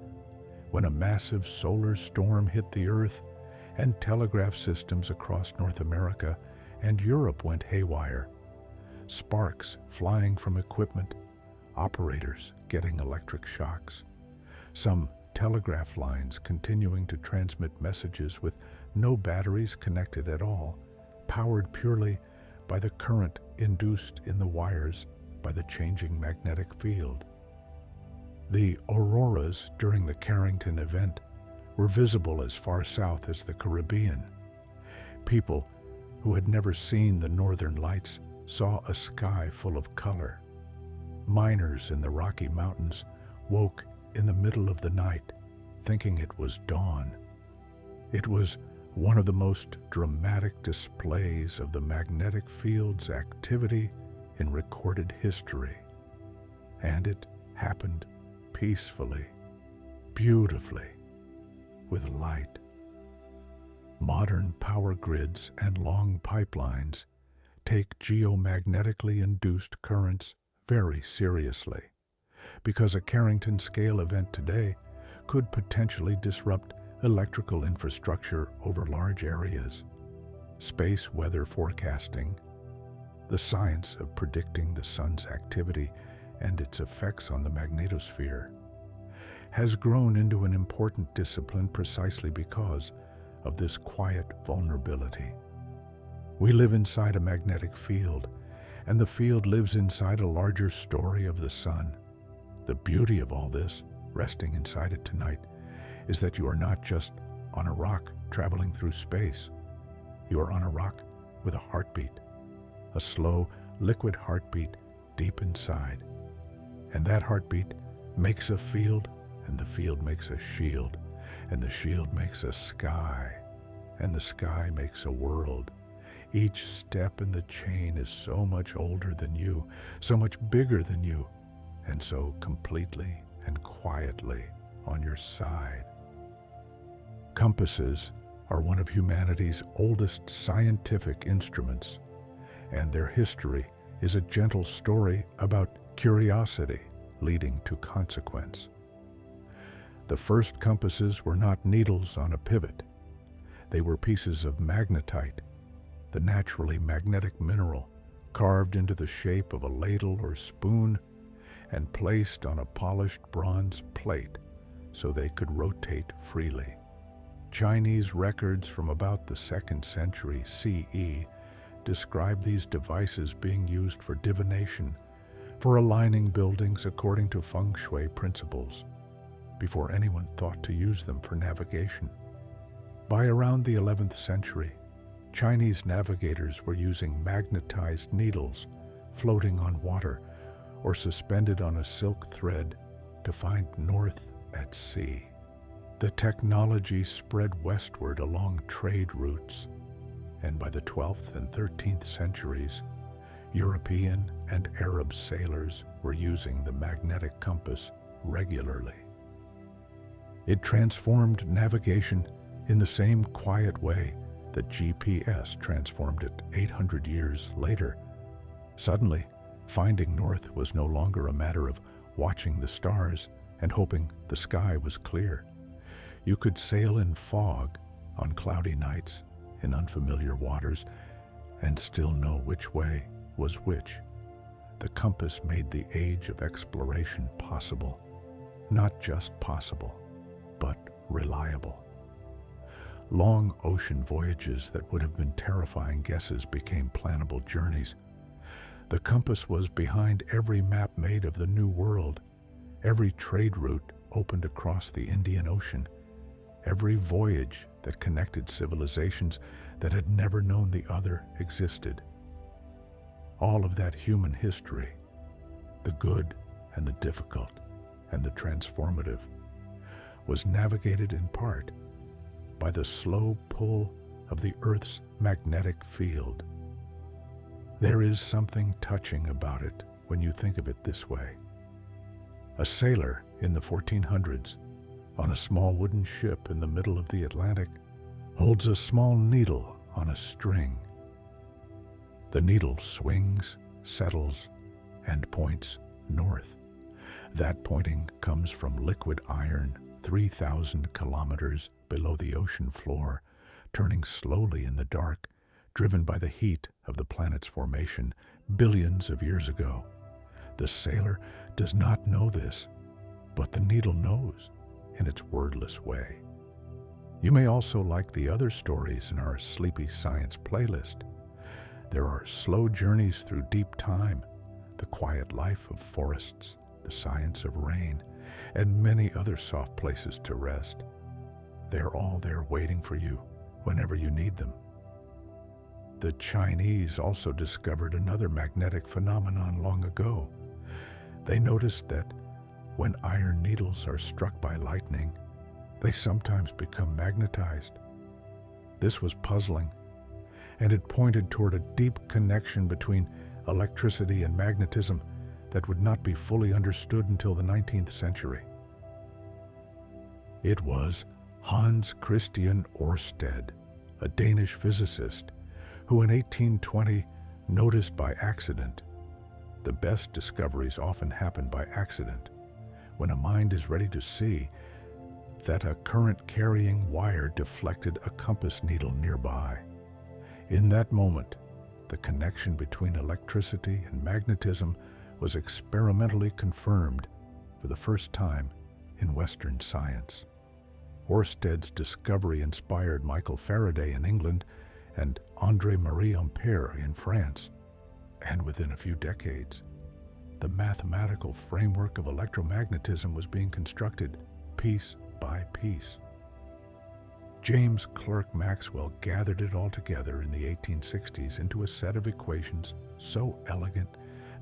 when a massive solar storm hit the Earth and telegraph systems across North America and Europe went haywire. Sparks flying from equipment, operators getting electric shocks, some telegraph lines continuing to transmit messages with no batteries connected at all, powered purely by the current induced in the wires by the changing magnetic field. The auroras during the Carrington event were visible as far south as the Caribbean. People who had never seen the northern lights saw a sky full of color. Miners in the Rocky Mountains woke in the middle of the night, thinking it was dawn. It was one of the most dramatic displays of the magnetic field's activity in recorded history. And it happened peacefully, beautifully, with light. Modern power grids and long pipelines take geomagnetically induced currents very seriously, because a Carrington scale event today could potentially disrupt electrical infrastructure over large areas. Space weather forecasting, the science of predicting the sun's activity and its effects on the magnetosphere, has grown into an important discipline precisely because of this quiet vulnerability. We live inside a magnetic field, and the field lives inside a larger story of the sun. The beauty of all this, resting inside it tonight, is that you are not just on a rock traveling through space. You are on a rock with a heartbeat, a slow, liquid heartbeat deep inside. And that heartbeat makes a field, and the field makes a shield, and the shield makes a sky, and the sky makes a world. Each step in the chain is so much older than you, so much bigger than you, and so completely and quietly on your side. Compasses are one of humanity's oldest scientific instruments, and their history is a gentle story about curiosity leading to consequence. The first compasses were not needles on a pivot. They were pieces of magnetite, the naturally magnetic mineral, carved into the shape of a ladle or spoon and placed on a polished bronze plate so they could rotate freely. Chinese records from about the 2nd century CE describe these devices being used for divination, for aligning buildings according to feng shui principles, before anyone thought to use them for navigation. By around the 11th century, Chinese navigators were using magnetized needles floating on water or suspended on a silk thread to find north at sea. The technology spread westward along trade routes, and by the 12th and 13th centuries, European and Arab sailors were using the magnetic compass regularly. It transformed navigation in the same quiet way that GPS transformed it 800 years later. Suddenly, finding north was no longer a matter of watching the stars and hoping the sky was clear. You could sail in fog on cloudy nights in unfamiliar waters and still know which way was which. The compass made the age of exploration possible. Not just possible, but reliable. Long ocean voyages that would have been terrifying guesses became plannable journeys. The compass was behind every map made of the New World. Every trade route opened across the Indian Ocean. Every voyage that connected civilizations that had never known the other existed. All of that human history, the good and the difficult and the transformative, was navigated in part by the slow pull of the Earth's magnetic field. There is something touching about it when you think of it this way. A sailor in the 1400s, on a small wooden ship in the middle of the Atlantic, holds a small needle on a string. The needle swings, settles, and points north. That pointing comes from liquid iron 3,000 kilometers below the ocean floor, turning slowly in the dark, driven by the heat of the planet's formation billions of years ago. The sailor does not know this, but the needle knows in its wordless way. You may also like the other stories in our Sleepy Science playlist. There are slow journeys through deep time, the quiet life of forests, the science of rain, and many other soft places to rest. They're all there waiting for you whenever you need them. The Chinese also discovered another magnetic phenomenon long ago. They noticed that when iron needles are struck by lightning, they sometimes become magnetized. This was puzzling, and it pointed toward a deep connection between electricity and magnetism that would not be fully understood until the 19th century. It was Hans Christian Ørsted, a Danish physicist, who in 1820 noticed by accident. The best discoveries often happen by accident, when a mind is ready to see that a current-carrying wire deflected a compass needle nearby. In that moment, the connection between electricity and magnetism was experimentally confirmed for the first time in Western science. Ørsted's discovery inspired Michael Faraday in England and André-Marie Ampère in France, and within a few decades, the mathematical framework of electromagnetism was being constructed piece by piece. James Clerk Maxwell gathered it all together in the 1860s into a set of equations so elegant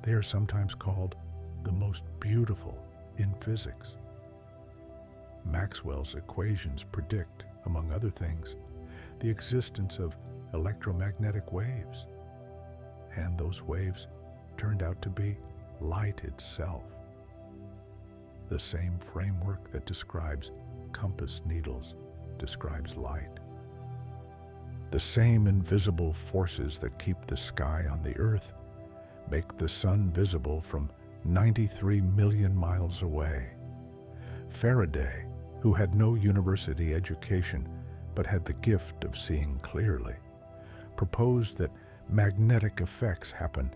they are sometimes called the most beautiful in physics. Maxwell's equations predict, among other things, the existence of electromagnetic waves, and those waves turned out to be light itself. The same framework that describes compass needles describes light. The same invisible forces that keep the sky on the earth make the sun visible from 93 million miles away. Faraday, who had no university education but had the gift of seeing clearly, proposed that magnetic effects happen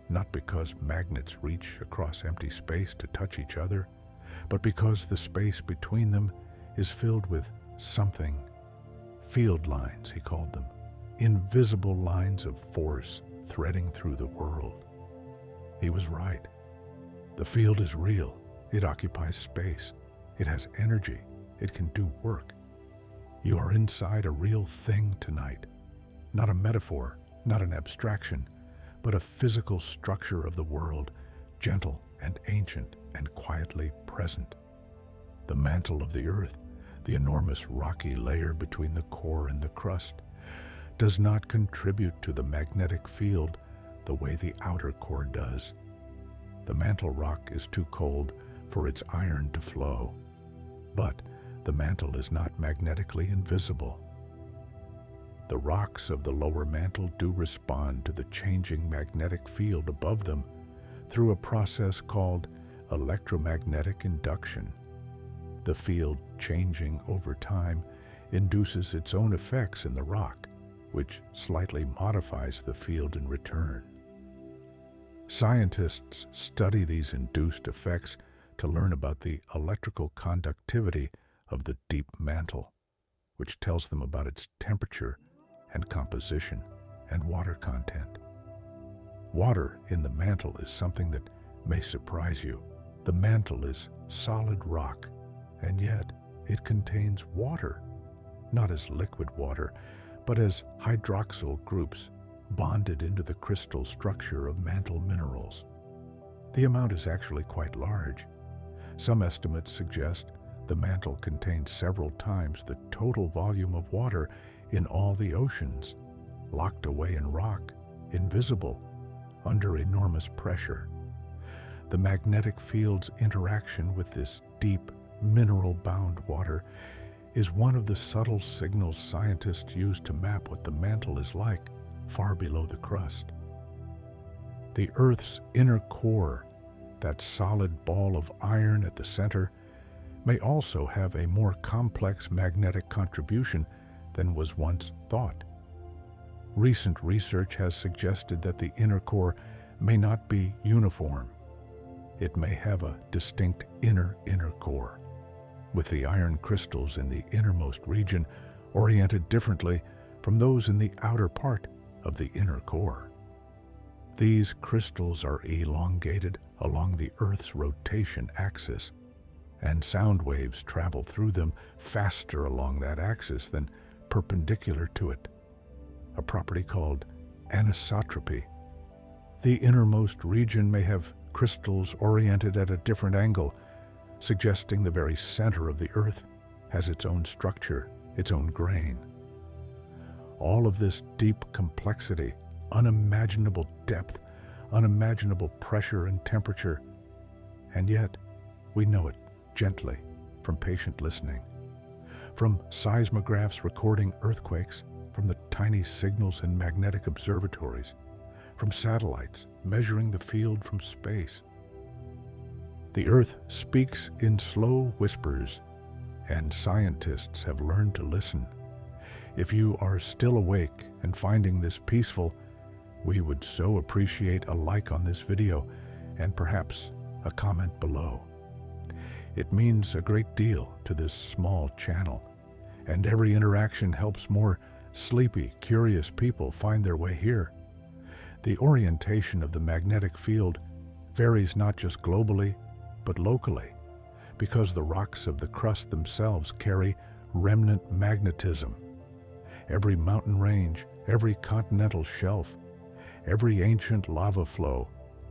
not because magnets reach across empty space to touch each other, but because the space between them is filled with something. Field lines, he called them, invisible lines of force threading through the world. He was right. The field is real. It occupies space. It has energy. It can do work. You are inside a real thing tonight. Not a metaphor, not an abstraction, but a physical structure of the world, gentle and ancient and quietly present. The mantle of the earth, the enormous rocky layer between the core and the crust, does not contribute to the magnetic field the way the outer core does. The mantle rock is too cold for its iron to flow, but the mantle is not magnetically invisible. The rocks of the lower mantle do respond to the changing magnetic field above them through a process called electromagnetic induction. The field changing over time induces its own effects in the rock, which slightly modifies the field in return. Scientists study these induced effects to learn about the electrical conductivity of the deep mantle, which tells them about its temperature and composition and water content. Water in the mantle is something that may surprise you. The mantle is solid rock, and yet it contains water, not as liquid water, but as hydroxyl groups bonded into the crystal structure of mantle minerals. The amount is actually quite large. Some estimates suggest the mantle contains several times the total volume of water in all the oceans, locked away in rock, invisible, under enormous pressure. The magnetic field's interaction with this deep, mineral-bound water is one of the subtle signals scientists use to map what the mantle is like far below the crust. The Earth's inner core, that solid ball of iron at the center, may also have a more complex magnetic contribution than was once thought. Recent research has suggested that the inner core may not be uniform. It may have a distinct inner core, with the iron crystals in the innermost region oriented differently from those in the outer part of the inner core. These crystals are elongated along the Earth's rotation axis, and sound waves travel through them faster along that axis than perpendicular to it, a property called anisotropy. The innermost region may have crystals oriented at a different angle, suggesting the very center of the Earth has its own structure, its own grain. All of this deep complexity, unimaginable depth, unimaginable pressure and temperature, and yet we know it gently from patient listening, from seismographs recording earthquakes, from the tiny signals in magnetic observatories, from satellites measuring the field from space. The Earth speaks in slow whispers, and scientists have learned to listen. If you are still awake and finding this peaceful, we would so appreciate a like on this video and perhaps a comment below. It means a great deal to this small channel, and every interaction helps more sleepy, curious people find their way here. The orientation of the magnetic field varies not just globally, but locally, because the rocks of the crust themselves carry remnant magnetism. Every mountain range, every continental shelf, every ancient lava flow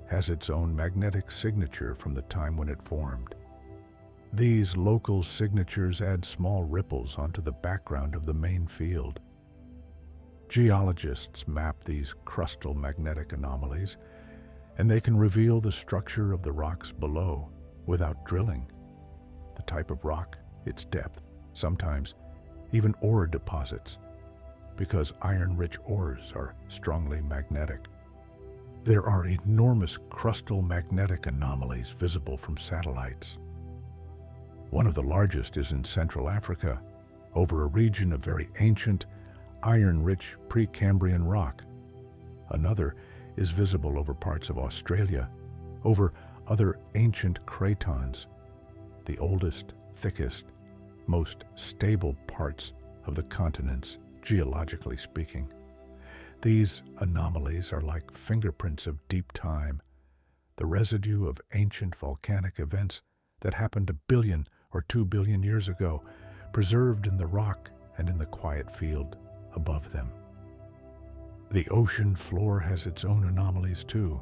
has its own magnetic signature from the time when it formed. These local signatures add small ripples onto the background of the main field. Geologists map these crustal magnetic anomalies, and they can reveal the structure of the rocks below without drilling. The type of rock, its depth, sometimes even ore deposits, because iron-rich ores are strongly magnetic. There are enormous crustal magnetic anomalies visible from satellites. One of the largest is in Central Africa, over a region of very ancient, iron-rich Precambrian rock. Another is visible over parts of Australia, over other ancient cratons, the oldest, thickest, most stable parts of the continents, geologically speaking. These anomalies are like fingerprints of deep time, the residue of ancient volcanic events that happened 1 billion or 2 billion years ago, preserved in the rock and in the quiet field above them. The ocean floor has its own anomalies too.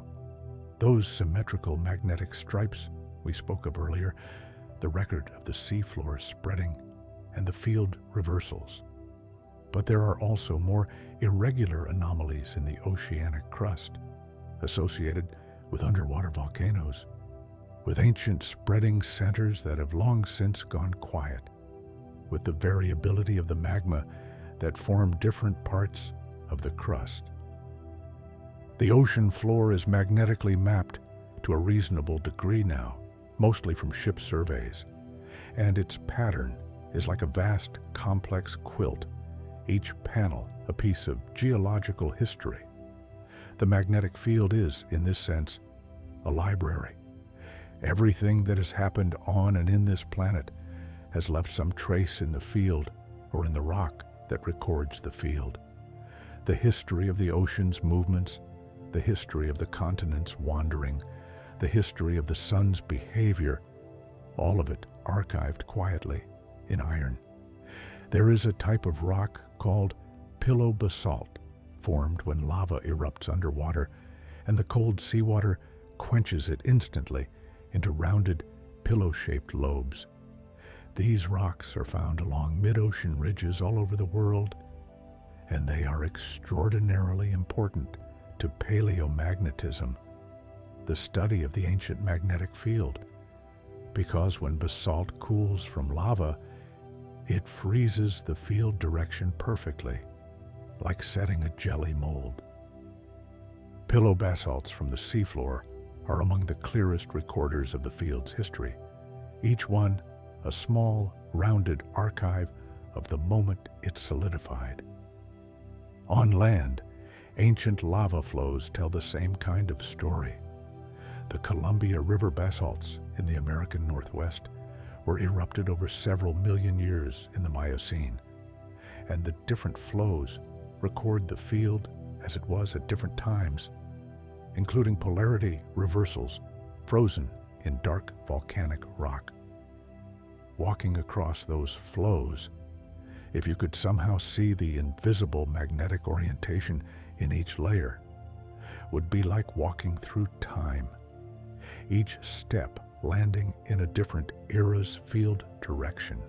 Those symmetrical magnetic stripes we spoke of earlier, the record of the seafloor spreading and the field reversals. But there are also more irregular anomalies in the oceanic crust, associated with underwater volcanoes, with ancient spreading centers that have long since gone quiet, with the variability of the magma that form different parts of the crust. The ocean floor is magnetically mapped to a reasonable degree now, mostly from ship surveys, and its pattern is like a vast, complex quilt, each panel a piece of geological history. The magnetic field is, in this sense, a library. Everything that has happened on and in this planet has left some trace in the field or in the rock that records the field. The history of the ocean's movements, the history of the continents wandering, the history of the sun's behavior, all of it archived quietly in iron. There is a type of rock called pillow basalt, formed when lava erupts underwater, and the cold seawater quenches it instantly into rounded, pillow-shaped lobes. These rocks are found along mid-ocean ridges all over the world, and they are extraordinarily important to paleomagnetism, the study of the ancient magnetic field, because when basalt cools from lava, it freezes the field direction perfectly, like setting a jelly mold. Pillow basalts from the seafloor are among the clearest recorders of the field's history, each one a small, rounded archive of the moment it solidified. On land, ancient lava flows tell the same kind of story. The Columbia River basalts in the American Northwest were erupted over several million years in the Miocene, and the different flows record the field as it was at different times, including polarity reversals frozen in dark volcanic rock. Walking across those flows, if you could somehow see the invisible magnetic orientation in each layer, would be like walking through time, each step landing in a different era's field direction.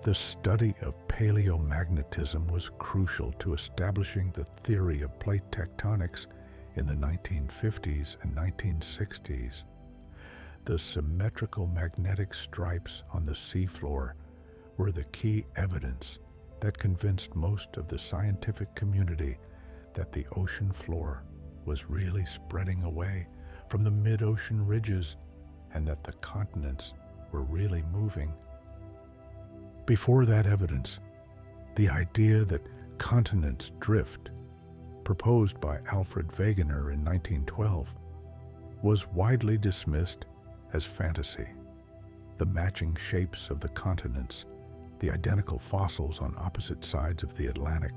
The study of paleomagnetism was crucial to establishing the theory of plate tectonics in the 1950s and 1960s. The symmetrical magnetic stripes on the seafloor were the key evidence that convinced most of the scientific community that the ocean floor was really spreading away from the mid-ocean ridges and that the continents were really moving. Before that evidence, the idea that continents drift, proposed by Alfred Wegener in 1912, was widely dismissed as fantasy. The matching shapes of the continents, the identical fossils on opposite sides of the Atlantic,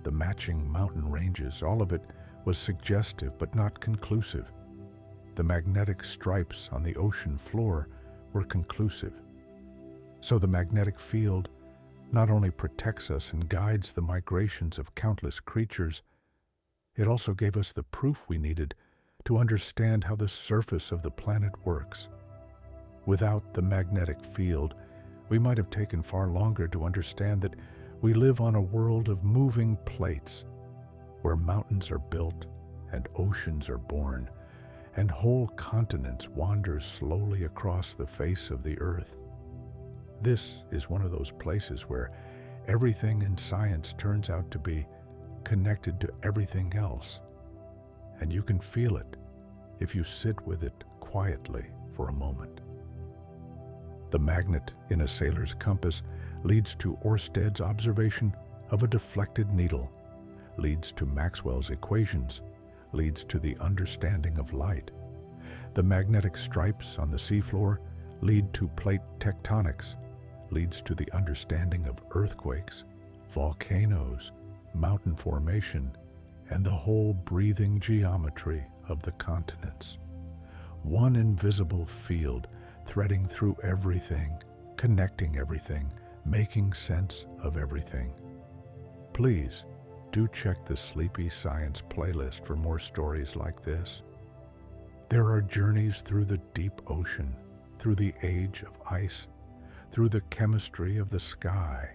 the matching mountain ranges, all of it was suggestive but not conclusive. The magnetic stripes on the ocean floor were conclusive. So the magnetic field not only protects us and guides the migrations of countless creatures, it also gave us the proof we needed to understand how the surface of the planet works. Without the magnetic field, we might have taken far longer to understand that we live on a world of moving plates, where mountains are built and oceans are born, and whole continents wander slowly across the face of the earth. This is one of those places where everything in science turns out to be connected to everything else, and you can feel it if you sit with it quietly for a moment. The magnet in a sailor's compass leads to Ørsted's observation of a deflected needle, leads to Maxwell's equations, leads to the understanding of light. The magnetic stripes on the seafloor lead to plate tectonics, leads to the understanding of earthquakes, volcanoes, mountain formation, and the whole breathing geometry of the continents. One invisible field threading through everything, connecting everything, making sense of everything. Please do check the Sleepy Science playlist for more stories like this. There are journeys through the deep ocean, through the age of ice, through the chemistry of the sky.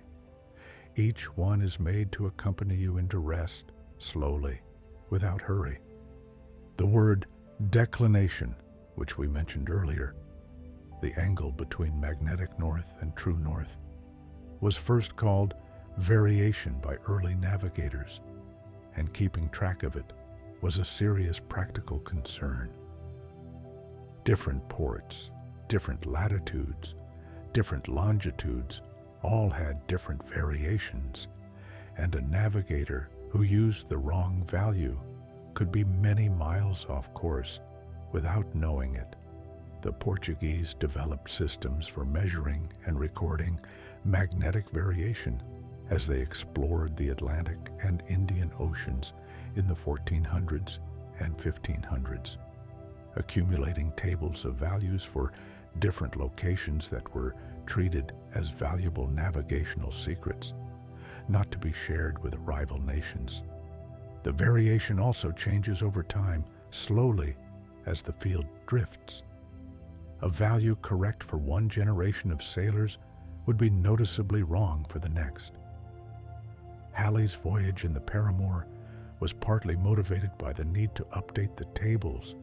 Each one is made to accompany you into rest, slowly, without hurry. The word declination, which we mentioned earlier, the angle between magnetic north and true north, was first called variation by early navigators, and keeping track of it was a serious practical concern. Different ports, different latitudes, different longitudes all had different variations, and a navigator who used the wrong value could be many miles off course without knowing it. The Portuguese developed systems for measuring and recording magnetic variation as they explored the Atlantic and Indian Oceans in the 1400s and 1500s, accumulating tables of values for different locations that were treated as valuable navigational secrets, not to be shared with rival nations. The variation also changes over time, slowly, as the field drifts. A value correct for one generation of sailors would be noticeably wrong for the next. Halley's voyage in the Paramour was partly motivated by the need to update the tables,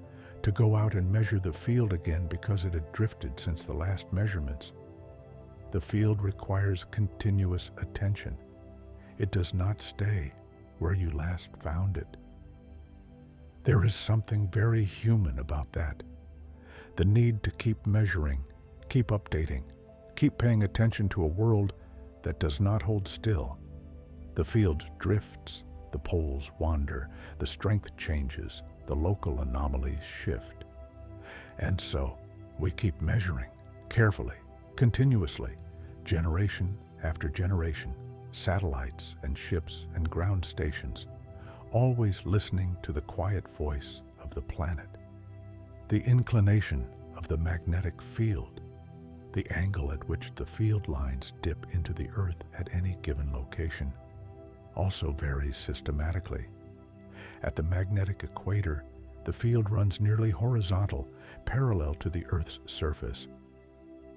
to go out and measure the field again because it had drifted since the last measurements. The field requires continuous attention. It does not stay where you last found it. There is something very human about that. The need to keep measuring, keep updating, keep paying attention to a world that does not hold still. The field drifts, the poles wander, the strength changes, the local anomalies shift. And so, we keep measuring, carefully, continuously, generation after generation, satellites and ships and ground stations, always listening to the quiet voice of the planet. The inclination of the magnetic field, the angle at which the field lines dip into the Earth at any given location, also varies systematically. At the magnetic equator, the field runs nearly horizontal, parallel to the Earth's surface.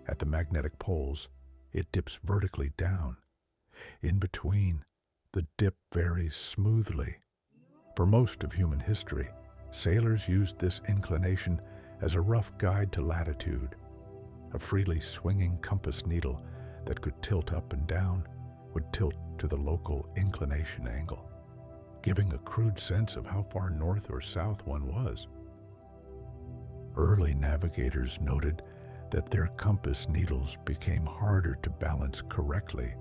At the magnetic poles, it dips vertically down. In between, the dip varies smoothly. For most of human history, sailors used this inclination as a rough guide to latitude. A freely swinging compass needle that could tilt up and down would tilt to the local inclination angle. giving a crude sense of how far north or south one was. Early navigators noted that their compass needles became harder to balance correctly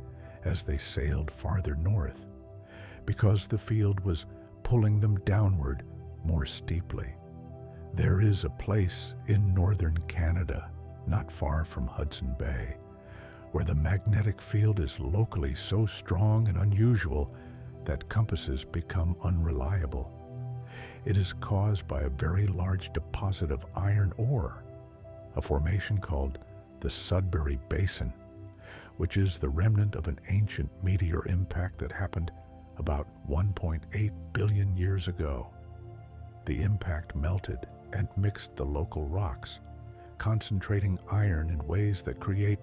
as they sailed farther north, because the field was pulling them downward more steeply. There is a place in northern Canada, not far from Hudson Bay, where the magnetic field is locally so strong and unusual that compasses become unreliable. It is caused by a very large deposit of iron ore, a formation called the Sudbury Basin, which is the remnant of an ancient meteor impact that happened about 1.8 billion years ago. The impact melted and mixed the local rocks, concentrating iron in ways that create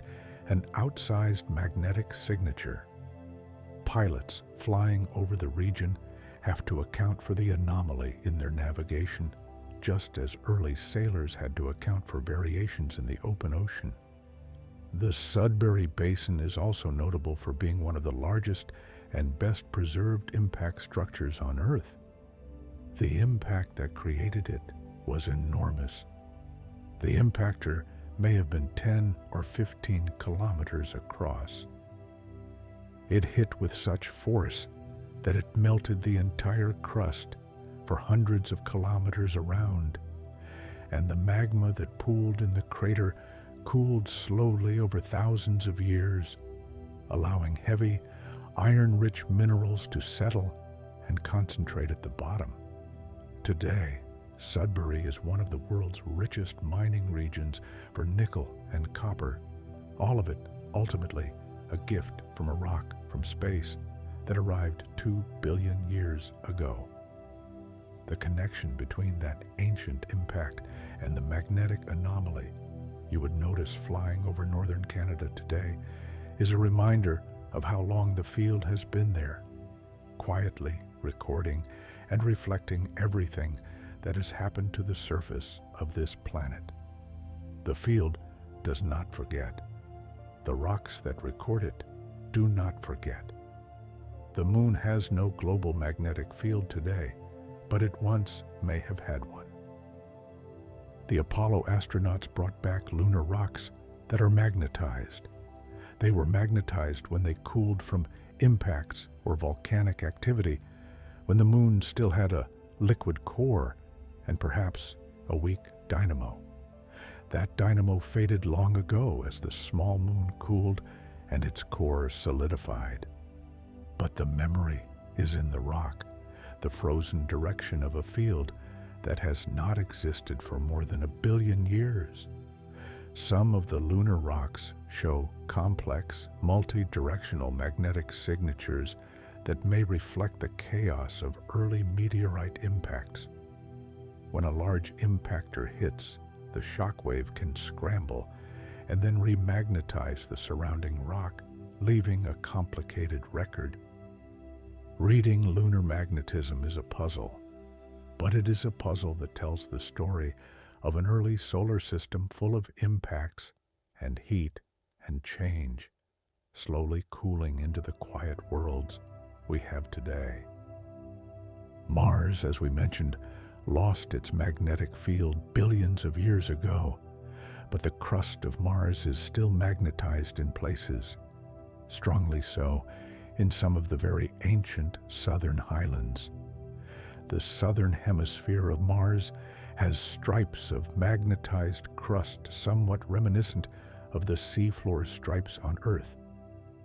an outsized magnetic signature. Pilots flying over the region have to account for the anomaly in their navigation, just as early sailors had to account for variations in the open ocean. The Sudbury Basin is also notable for being one of the largest and best preserved impact structures on Earth. The impact that created it was enormous. The impactor may have been 10 or 15 kilometers across. It hit with such force that it melted the entire crust for hundreds of kilometers around, and the magma that pooled in the crater cooled slowly over thousands of years, allowing heavy, iron-rich minerals to settle and concentrate at the bottom. Today, Sudbury is one of the world's richest mining regions for nickel and copper, all of it ultimately a gift from a rock from space that arrived 2 billion years ago. The connection between that ancient impact and the magnetic anomaly you would notice flying over northern Canada today is a reminder of how long the field has been there, quietly recording and reflecting everything that has happened to the surface of this planet. The field does not forget. The rocks that record it do not forget. The moon has no global magnetic field today, but it once may have had one. The Apollo astronauts brought back lunar rocks that are magnetized. They were magnetized when they cooled from impacts or volcanic activity, when the moon still had a liquid core and perhaps a weak dynamo. That dynamo faded long ago as the small moon cooled and its core solidified. But the memory is in the rock, the frozen direction of a field that has not existed for more than 1 billion years. Some of the lunar rocks show complex, multi-directional magnetic signatures that may reflect the chaos of early meteorite impacts. When a large impactor hits, the shock wave can scramble and then remagnetize the surrounding rock, leaving a complicated record. Reading lunar magnetism is a puzzle, but it is a puzzle that tells the story of an early solar system full of impacts and heat and change, slowly cooling into the quiet worlds we have today. Mars, as we mentioned, lost its magnetic field billions of years ago, but the crust of Mars is still magnetized in places, strongly so in some of the very ancient southern highlands. The southern hemisphere of Mars has stripes of magnetized crust somewhat reminiscent of the seafloor stripes on Earth,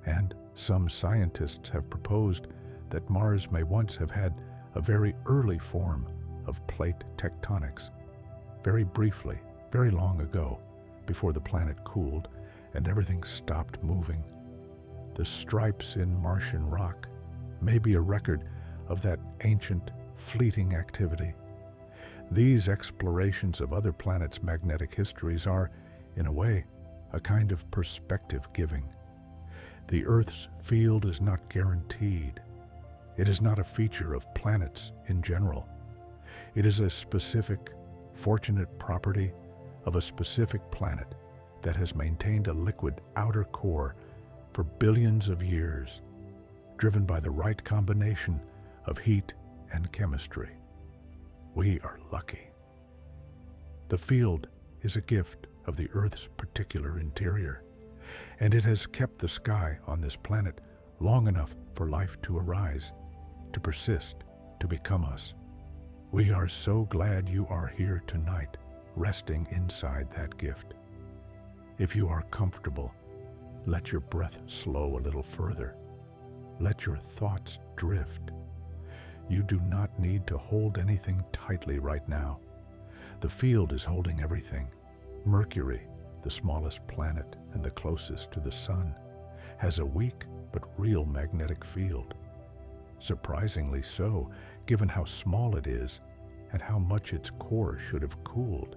and some scientists have proposed that Mars may once have had a very early form of plate tectonics, very briefly, very long ago, before the planet cooled and everything stopped moving. The stripes in Martian rock may be a record of that ancient, fleeting activity. These explorations of other planets' magnetic histories are, in a way, a kind of perspective-giving. The Earth's field is not guaranteed. It is not a feature of planets in general. It is a specific, fortunate property of a specific planet that has maintained a liquid outer core for billions of years, driven by the right combination of heat and chemistry. We are lucky. The field is a gift of the Earth's particular interior, and it has kept the sky on this planet long enough for life to arise, to persist, to become us. We are so glad you are here tonight, resting inside that gift. If you are comfortable, let your breath slow a little further. Let your thoughts drift. You do not need to hold anything tightly right now. The field is holding everything. Mercury, the smallest planet and the closest to the sun, has a weak but real magnetic field. Surprisingly so, given how small it is and how much its core should have cooled.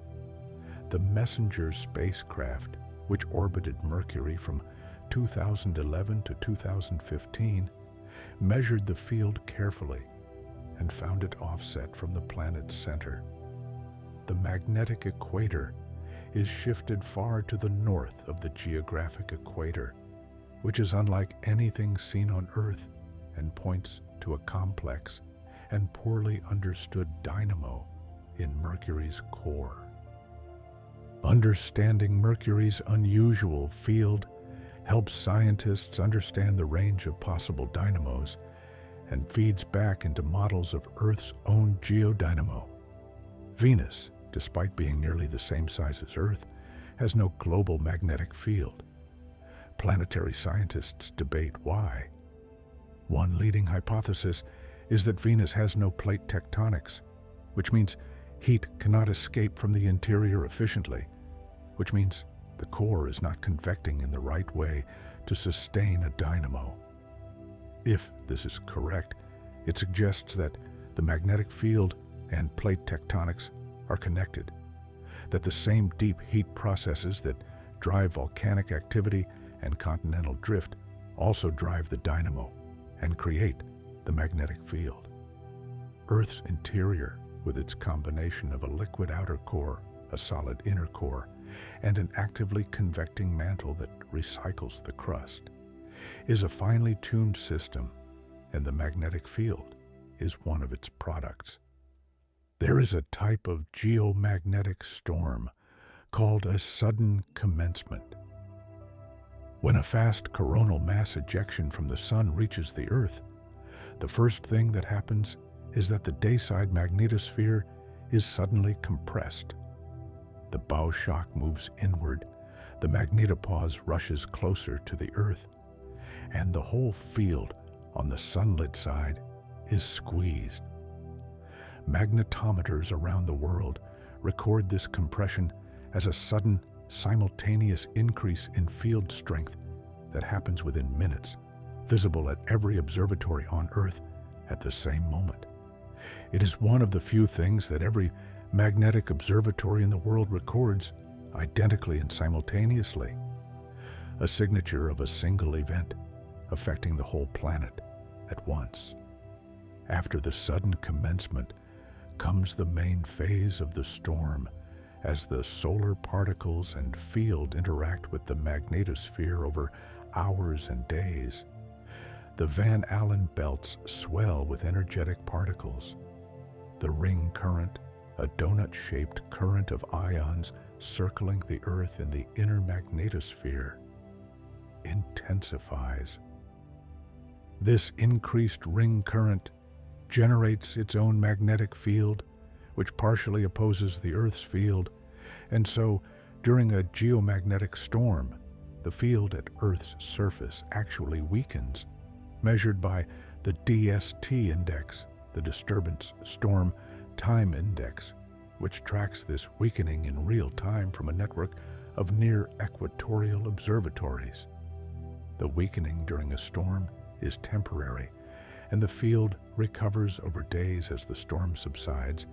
The Messenger spacecraft, which orbited Mercury from 2011 to 2015, measured the field carefully and found it offset from the planet's center. The magnetic equator is shifted far to the north of the geographic equator, which is unlike anything seen on Earth and points to a complex and poorly understood dynamo in Mercury's core. Understanding Mercury's unusual field helps scientists understand the range of possible dynamos and feeds back into models of Earth's own geodynamo. Venus, despite being nearly the same size as Earth, has no global magnetic field. Planetary scientists debate why. One leading hypothesis is that Venus has no plate tectonics, which means heat cannot escape from the interior efficiently, which means the core is not convecting in the right way to sustain a dynamo. If this is correct, it suggests that the magnetic field and plate tectonics are connected, that the same deep heat processes that drive volcanic activity and continental drift also drive the dynamo and create the magnetic field. Earth's interior, with its combination of a liquid outer core, a solid inner core, and an actively convecting mantle that recycles the crust, is a finely tuned system, and the magnetic field is one of its products. There is a type of geomagnetic storm called a sudden commencement. When a fast coronal mass ejection from the sun reaches the Earth, the first thing that happens is that the dayside magnetosphere is suddenly compressed. The bow shock moves inward, the magnetopause rushes closer to the Earth, and the whole field on the sunlit side is squeezed. Magnetometers around the world record this compression as a sudden, simultaneous increase in field strength that happens within minutes, visible at every observatory on Earth at the same moment. It is one of the few things that every magnetic observatory in the world records identically and simultaneously, a signature of a single event affecting the whole planet at once. After the sudden commencement comes the main phase of the storm, as the solar particles and field interact with the magnetosphere over hours and days. The Van Allen belts swell with energetic particles. The ring current, a donut-shaped current of ions circling the Earth in the inner magnetosphere, intensifies. This increased ring current generates its own magnetic field, which partially opposes the Earth's field, and so, during a geomagnetic storm, the field at Earth's surface actually weakens, measured by the DST index, the Disturbance Storm Time Index, which tracks this weakening in real time from a network of near-equatorial observatories. The weakening during a storm is temporary, and the field recovers over days as the storm subsides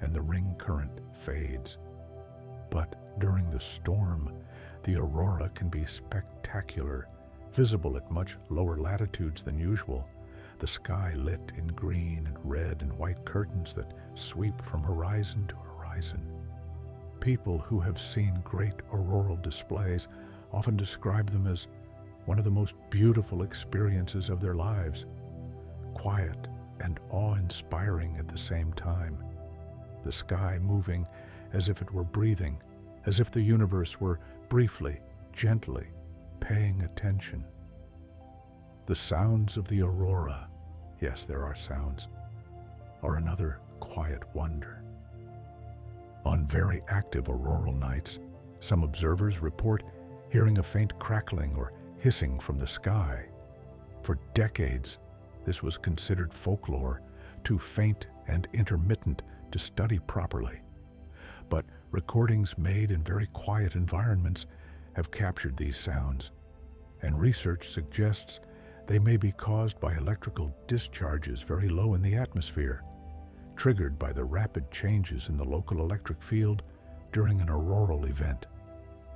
and the ring current fades. But during the storm, the aurora can be spectacular, visible at much lower latitudes than usual, the sky lit in green and red and white curtains that sweep from horizon to horizon. People who have seen great auroral displays often describe them as one of the most beautiful experiences of their lives. Quiet, and awe-inspiring at the same time. The sky moving as if it were breathing, as if the universe were briefly, gently paying attention. The sounds of the aurora, yes, there are sounds, are another quiet wonder. On very active auroral nights, some observers report hearing a faint crackling or hissing from the sky. For decades, this was considered folklore, too faint and intermittent to study properly. But recordings made in very quiet environments have captured these sounds, and research suggests they may be caused by electrical discharges very low in the atmosphere, triggered by the rapid changes in the local electric field during an auroral event.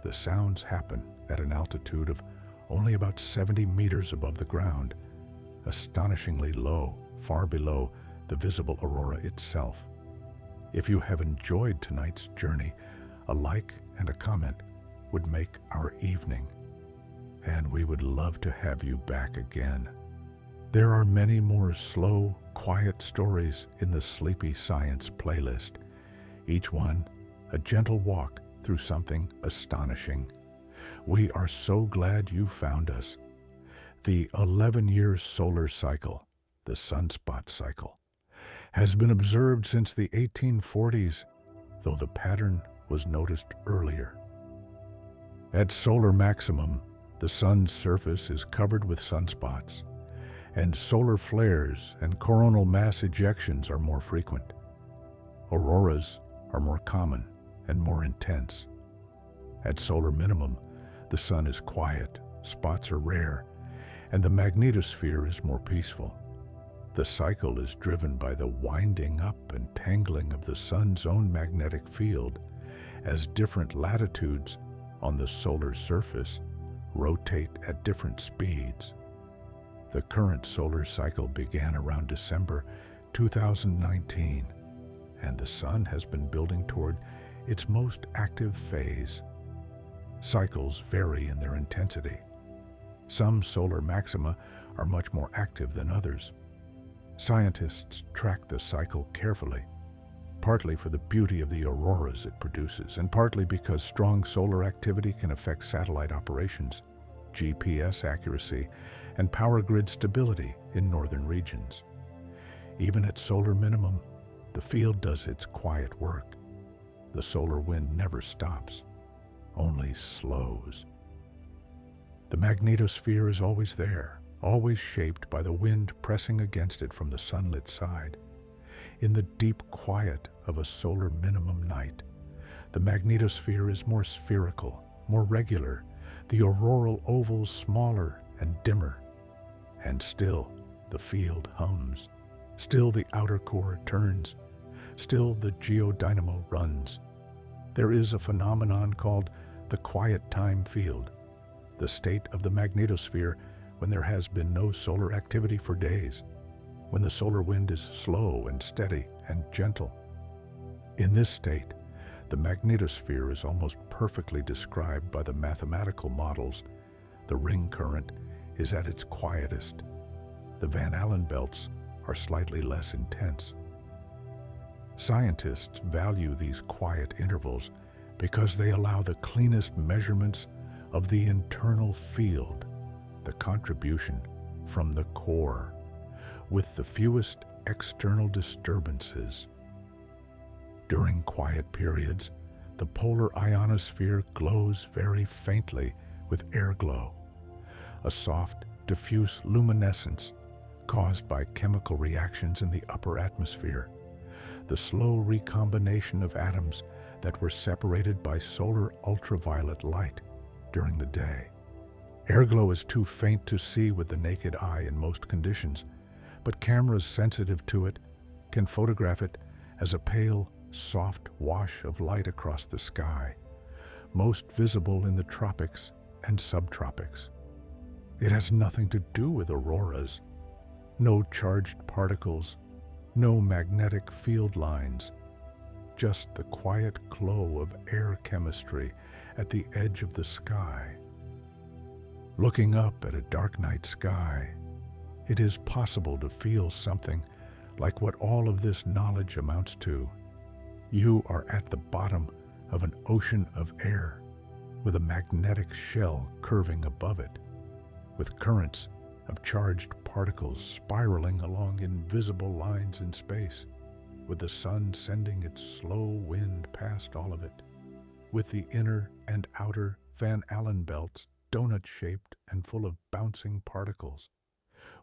The sounds happen at an altitude of only about 70 meters above the ground, astonishingly low, far below the visible aurora itself. If you have enjoyed tonight's journey, a like and a comment would make our evening, and we would love to have you back again. There are many more slow, quiet stories in the Sleepy Science playlist, each one a gentle walk through something astonishing. We are so glad you found us. The 11-year solar cycle, the sunspot cycle, has been observed since the 1840s, though the pattern was noticed earlier. At solar maximum, the sun's surface is covered with sunspots, and solar flares and coronal mass ejections are more frequent. Auroras are more common and more intense. At solar minimum, the sun is quiet, spots are rare, and the magnetosphere is more peaceful. The cycle is driven by the winding up and tangling of the sun's own magnetic field as different latitudes on the solar surface rotate at different speeds. The current solar cycle began around December 2019, and the sun has been building toward its most active phase. Cycles vary in their intensity. Some solar maxima are much more active than others. Scientists track the cycle carefully, partly for the beauty of the auroras it produces, and partly because strong solar activity can affect satellite operations, GPS accuracy, and power grid stability in northern regions. Even at solar minimum, the field does its quiet work. The solar wind never stops, only slows. The magnetosphere is always there, always shaped by the wind pressing against it from the sunlit side. In the deep quiet of a solar minimum night, the magnetosphere is more spherical, more regular, the auroral ovals smaller and dimmer. And still the field hums, still the outer core turns, still the geodynamo runs. There is a phenomenon called the quiet time field, the state of the magnetosphere when there has been no solar activity for days, when the solar wind is slow and steady and gentle. In this state, the magnetosphere is almost perfectly described by the mathematical models. The ring current is at its quietest. The Van Allen belts are slightly less intense. Scientists value these quiet intervals because they allow the cleanest measurements of the internal field, the contribution from the core, with the fewest external disturbances. During quiet periods, the polar ionosphere glows very faintly with air glow, a soft, diffuse luminescence caused by chemical reactions in the upper atmosphere, the slow recombination of atoms that were separated by solar ultraviolet light during the day. Airglow is too faint to see with the naked eye in most conditions, but cameras sensitive to it can photograph it as a pale, soft wash of light across the sky, most visible in the tropics and subtropics. It has nothing to do with auroras. No charged particles, no magnetic field lines, just the quiet glow of air chemistry at the edge of the sky. Looking up at a dark night sky, it is possible to feel something like what all of this knowledge amounts to. You are at the bottom of an ocean of air, with a magnetic shell curving above it, with currents of charged particles spiraling along invisible lines in space, with the sun sending its slow wind past all of it, with the inner and outer Van Allen belts donut-shaped and full of bouncing particles,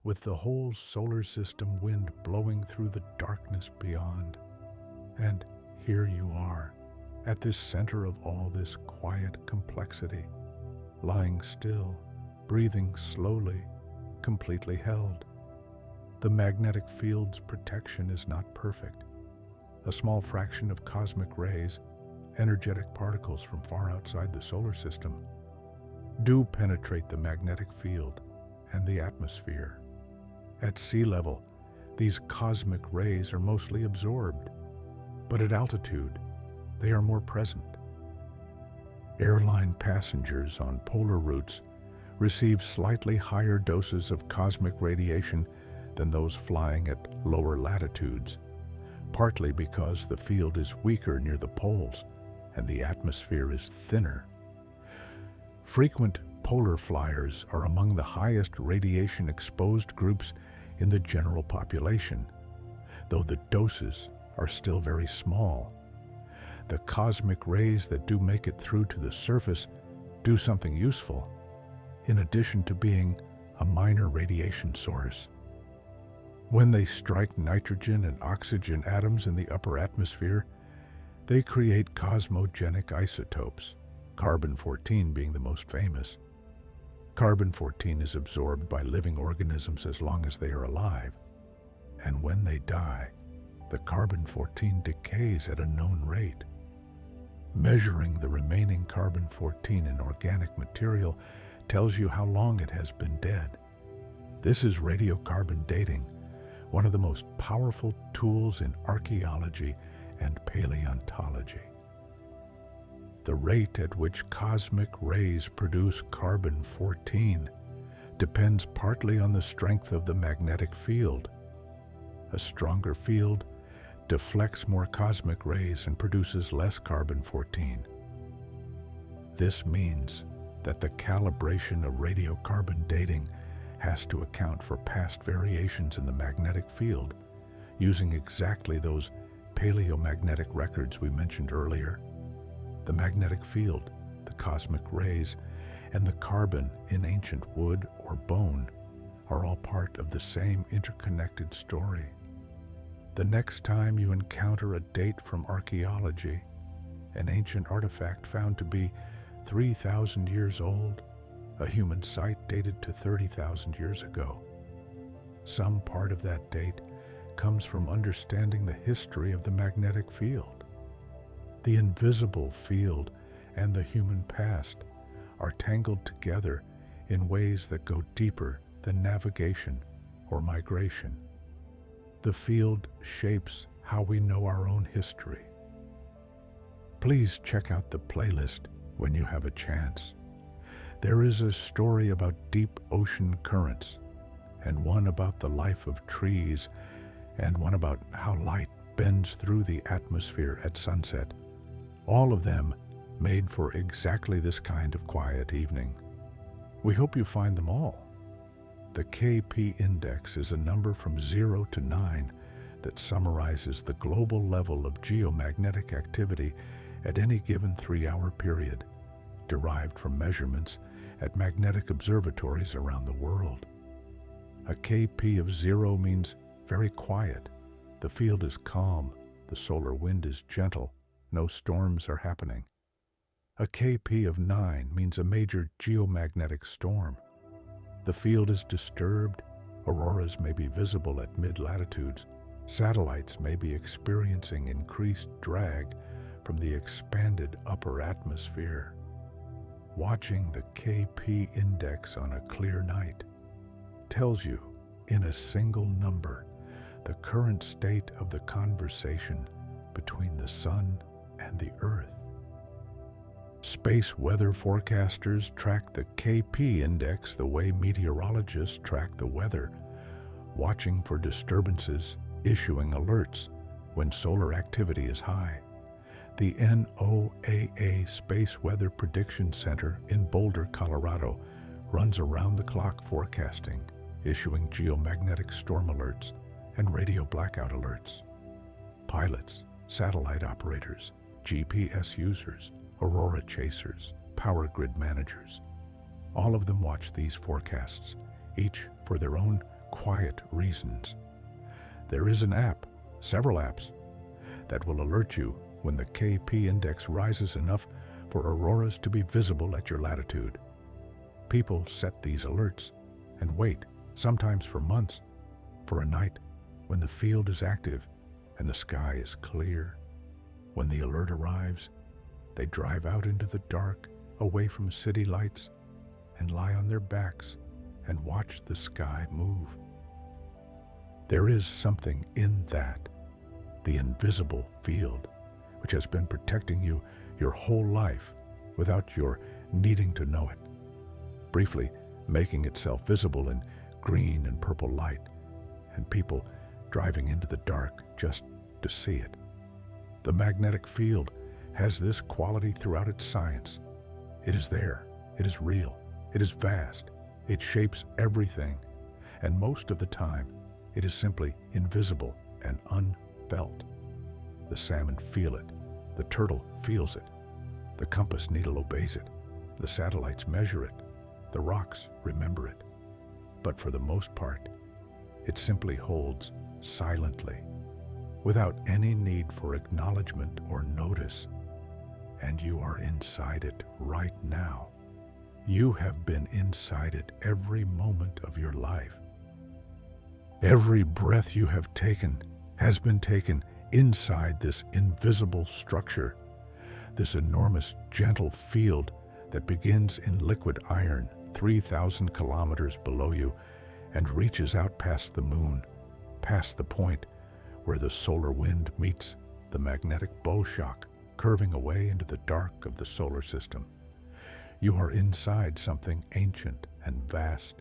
with the whole solar system wind blowing through the darkness beyond. And here you are, at this center of all this quiet complexity, lying still, breathing slowly, completely held. The magnetic field's protection is not perfect. A small fraction of cosmic rays, energetic particles from far outside the solar system, do penetrate the magnetic field and the atmosphere. At sea level, these cosmic rays are mostly absorbed, but at altitude, they are more present. Airline passengers on polar routes receive slightly higher doses of cosmic radiation than those flying at lower latitudes, partly because the field is weaker near the poles and the atmosphere is thinner. Frequent polar flyers are among the highest radiation-exposed groups in the general population, though the doses are still very small. The cosmic rays that do make it through to the surface do something useful, in addition to being a minor radiation source. When they strike nitrogen and oxygen atoms in the upper atmosphere, they create cosmogenic isotopes, carbon-14 being the most famous. Carbon-14 is absorbed by living organisms as long as they are alive, and when they die, the carbon-14 decays at a known rate. Measuring the remaining carbon-14 in organic material tells you how long it has been dead. This is radiocarbon dating, one of the most powerful tools in archaeology and paleontology. The rate at which cosmic rays produce carbon-14 depends partly on the strength of the magnetic field. A stronger field deflects more cosmic rays and produces less carbon-14. This means that the calibration of radiocarbon dating has to account for past variations in the magnetic field, using exactly those paleomagnetic records we mentioned earlier. The magnetic field, the cosmic rays, and the carbon in ancient wood or bone are all part of the same interconnected story. The next time you encounter a date from archaeology, an ancient artifact found to be 3,000 years old, a human site dated to 30,000 years ago, some part of that date comes from understanding the history of the magnetic field. The invisible field and the human past are tangled together in ways that go deeper than navigation or migration. The field shapes how we know our own history. Please check out the playlist when you have a chance. There is a story about deep ocean currents, and one about the life of trees, and one about how light bends through the atmosphere at sunset. All of them made for exactly this kind of quiet evening. We hope you find them all. The KP index is a number from 0 to 9 that summarizes the global level of geomagnetic activity at any given 3-hour period, derived from measurements at magnetic observatories around the world. A KP of 0 means very quiet. The field is calm, the solar wind is gentle, no storms are happening. A KP of 9 means a major geomagnetic storm. The field is disturbed, auroras may be visible at mid-latitudes, satellites may be experiencing increased drag from the expanded upper atmosphere. Watching the KP index on a clear night tells you, in a single number, the current state of the conversation between the sun and the earth. Space weather forecasters track the KP index the way meteorologists track the weather, watching for disturbances issuing alerts when solar activity is high. The NOAA Space Weather Prediction Center in Boulder, Colorado, runs around-the-clock forecasting, issuing geomagnetic storm alerts and radio blackout alerts. Pilots, satellite operators, GPS users, aurora chasers, power grid managers, all of them watch these forecasts, each for their own quiet reasons. There is an app, several apps, that will alert you when the KP index rises enough for auroras to be visible at your latitude. People set these alerts and wait, sometimes for months, for a night when the field is active and the sky is clear. When the alert arrives, they drive out into the dark, away from city lights, and lie on their backs and watch the sky move. There is something in that, the invisible field, which has been protecting you your whole life without your needing to know it, briefly making itself visible in green and purple light, and people driving into the dark just to see it. The magnetic field has this quality throughout its science. It is there, it is real, it is vast, it shapes everything, and most of the time, it is simply invisible and unfelt. The salmon feel it, the turtle feels it, the compass needle obeys it, the satellites measure it, the rocks remember it. But for the most part, it simply holds silently, without any need for acknowledgement or notice. And you are inside it right now. You have been inside it every moment of your life. Every breath you have taken has been taken inside this invisible structure, this enormous gentle field that begins in liquid iron 3,000 kilometers below you and reaches out past the moon, past the point where the solar wind meets the magnetic bow shock, curving away into the dark of the solar system. You are inside something ancient and vast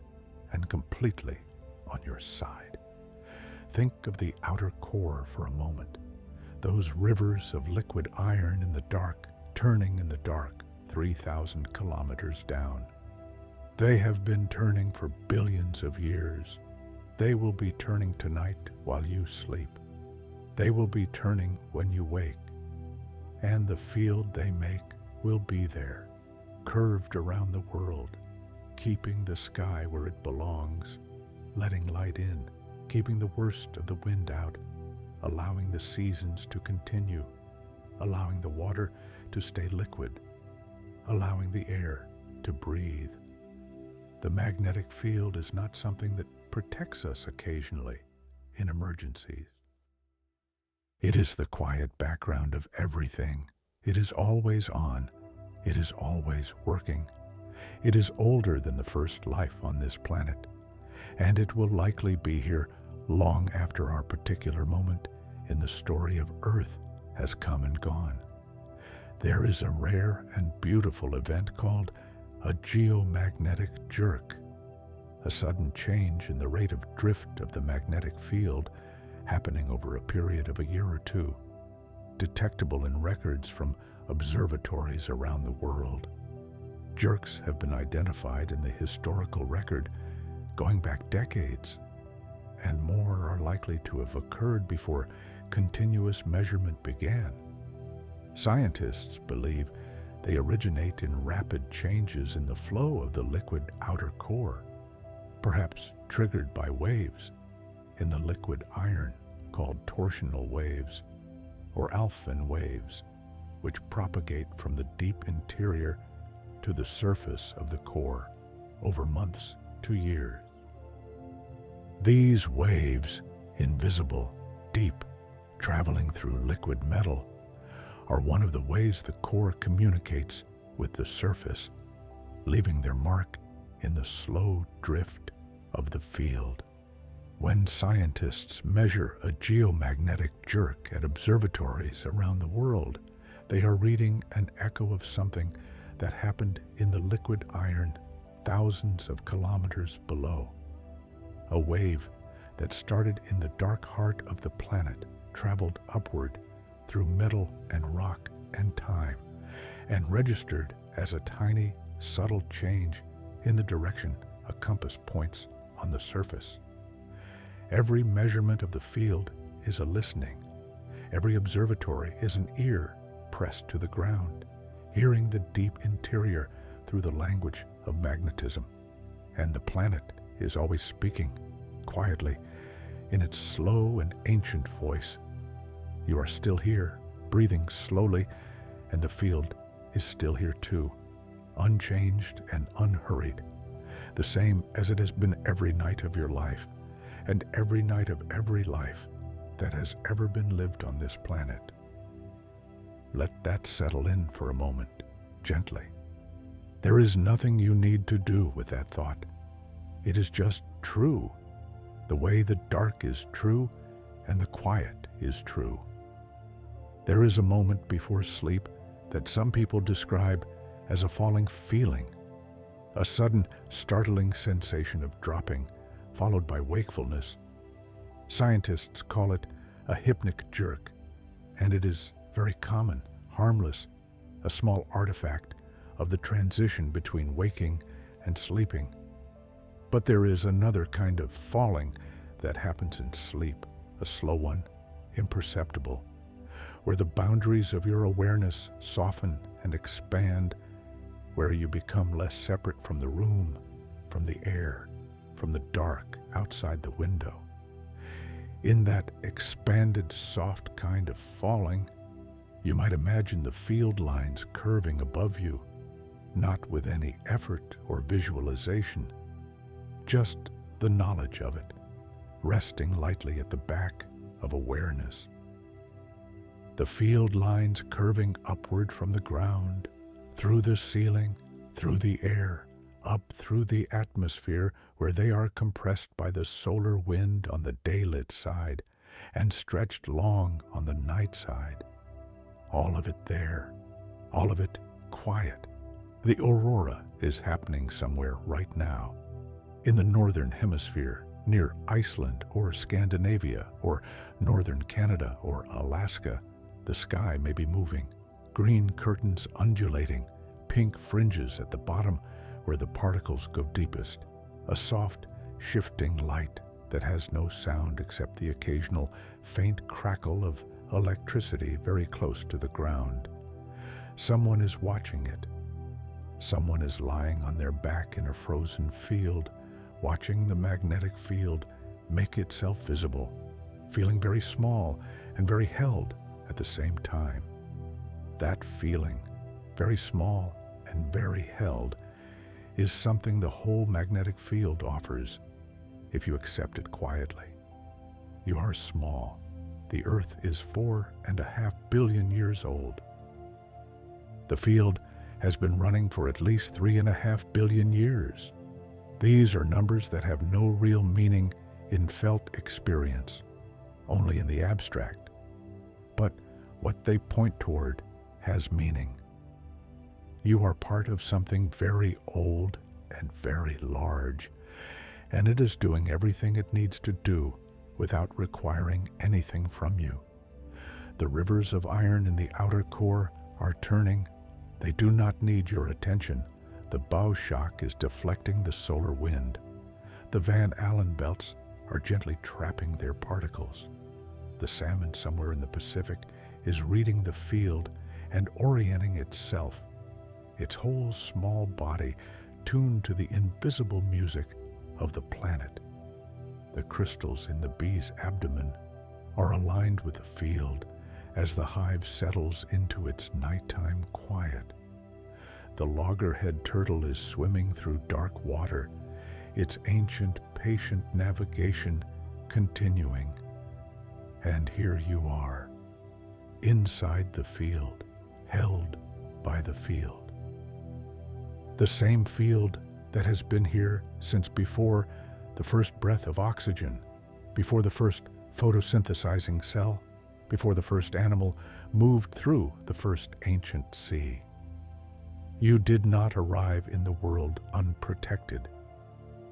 and completely on your side. Think of the outer core for a moment. Those rivers of liquid iron in the dark, turning in the dark 3,000 kilometers down. They have been turning for billions of years. They will be turning tonight while you sleep. They will be turning when you wake. And the field they make will be there, curved around the world, keeping the sky where it belongs, letting light in, keeping the worst of the wind out, allowing the seasons to continue, allowing the water to stay liquid, allowing the air to breathe. The magnetic field is not something that protects us occasionally in emergencies. It is the quiet background of everything. It is always on. It is always working. It is older than the first life on this planet, and it will likely be here long after our particular moment in the story of Earth has come and gone. There is a rare and beautiful event called a geomagnetic jerk, a sudden change in the rate of drift of the magnetic field happening over a period of a year or two, detectable in records from observatories around the world. Jerks have been identified in the historical record going back decades, and more are likely to have occurred before continuous measurement began. Scientists believe they originate in rapid changes in the flow of the liquid outer core, perhaps triggered by waves in the liquid iron called torsional waves or Alfvén waves, which propagate from the deep interior to the surface of the core over months to years. These waves, invisible, deep, traveling through liquid metal, are one of the ways the core communicates with the surface, leaving their mark in the slow drift of the field. When scientists measure a geomagnetic jerk at observatories around the world, they are reading an echo of something that happened in the liquid iron thousands of kilometers below. A wave that started in the dark heart of the planet traveled upward through metal and rock and time, and registered as a tiny, subtle change in the direction a compass points on the surface. Every measurement of the field is a listening. Every observatory is an ear pressed to the ground, hearing the deep interior through the language of magnetism. And the planet is always speaking, quietly, in its slow and ancient voice. You are still here, breathing slowly, and the field is still here too, unchanged and unhurried, the same as it has been every night of your life, and every night of every life that has ever been lived on this planet. Let that settle in for a moment, gently. There is nothing you need to do with that thought. It is just true, the way the dark is true and the quiet is true. There is a moment before sleep that some people describe as a falling feeling, a sudden, startling sensation of dropping, followed by wakefulness. Scientists call it a hypnic jerk, and it is very common, harmless, a small artifact of the transition between waking and sleeping. But there is another kind of falling that happens in sleep, a slow one, imperceptible, where the boundaries of your awareness soften and expand, where you become less separate from the room, from the air, from the dark outside the window. In that expanded, soft kind of falling, you might imagine the field lines curving above you, not with any effort or visualization, just the knowledge of it, resting lightly at the back of awareness. The field lines curving upward from the ground, through the ceiling, through the air, up through the atmosphere where they are compressed by the solar wind on the daylit side and stretched long on the night side. All of it there, all of it quiet. The aurora is happening somewhere right now. In the northern hemisphere, near Iceland or Scandinavia or northern Canada or Alaska, the sky may be moving, green curtains undulating, pink fringes at the bottom where the particles go deepest, a soft, shifting light that has no sound except the occasional faint crackle of electricity very close to the ground. Someone is watching it. Someone is lying on their back in a frozen field, watching the magnetic field make itself visible, feeling very small and very held at the same time. That feeling, very small and very held, is something the whole magnetic field offers if you accept it quietly. You are small. The Earth is 4.5 billion years old. The field has been running for at least 3.5 billion years. These are numbers that have no real meaning in felt experience, only in the abstract. But what they point toward has meaning. You are part of something very old and very large, and it is doing everything it needs to do without requiring anything from you. The rivers of iron in the outer core are turning. They do not need your attention. The bow shock is deflecting the solar wind. The Van Allen belts are gently trapping their particles. The salmon somewhere in the Pacific is reading the field and orienting itself, its whole small body tuned to the invisible music of the planet. The crystals in the bee's abdomen are aligned with the field as the hive settles into its nighttime quiet. The loggerhead turtle is swimming through dark water, its ancient, patient navigation continuing. And here you are, inside the field, held by the field. The same field that has been here since before the first breath of oxygen, before the first photosynthesizing cell, before the first animal moved through the first ancient sea. You did not arrive in the world unprotected.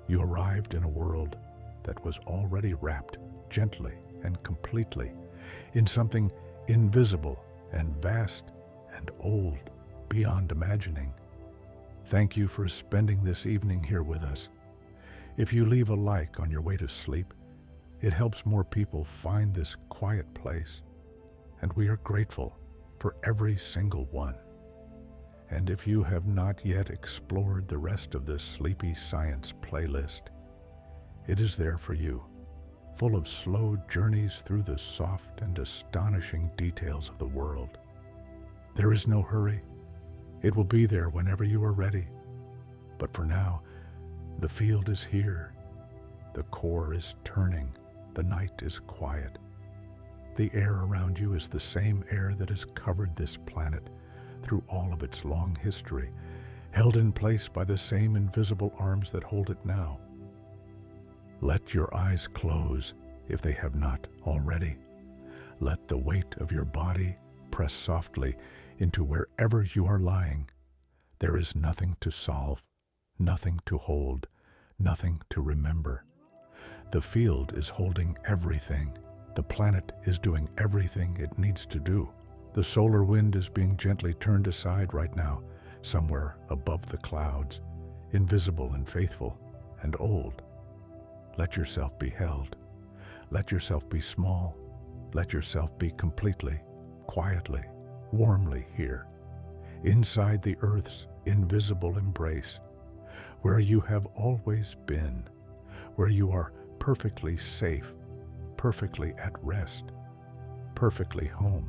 You arrived in a world that was already wrapped gently and completely in something invisible and vast and old beyond imagining. Thank you for spending this evening here with us. If you leave a like on your way to sleep, it helps more people find this quiet place, and we are grateful for every single one. And if you have not yet explored the rest of this Sleepy Science playlist, it is there for you, full of slow journeys through the soft and astonishing details of the world. There is no hurry. It will be there whenever you are ready. But for now, the field is here. The core is turning. The night is quiet. The air around you is the same air that has covered this planet through all of its long history, held in place by the same invisible arms that hold it now. Let your eyes close if they have not already. Let the weight of your body press softly into wherever you are lying. There is nothing to solve, nothing to hold, nothing to remember. The field is holding everything. The planet is doing everything it needs to do. The solar wind is being gently turned aside right now, somewhere above the clouds, invisible and faithful and old. Let yourself be held. Let yourself be small. Let yourself be completely, quietly, warmly here, inside the Earth's invisible embrace, where you have always been, where you are perfectly safe, perfectly at rest, perfectly home.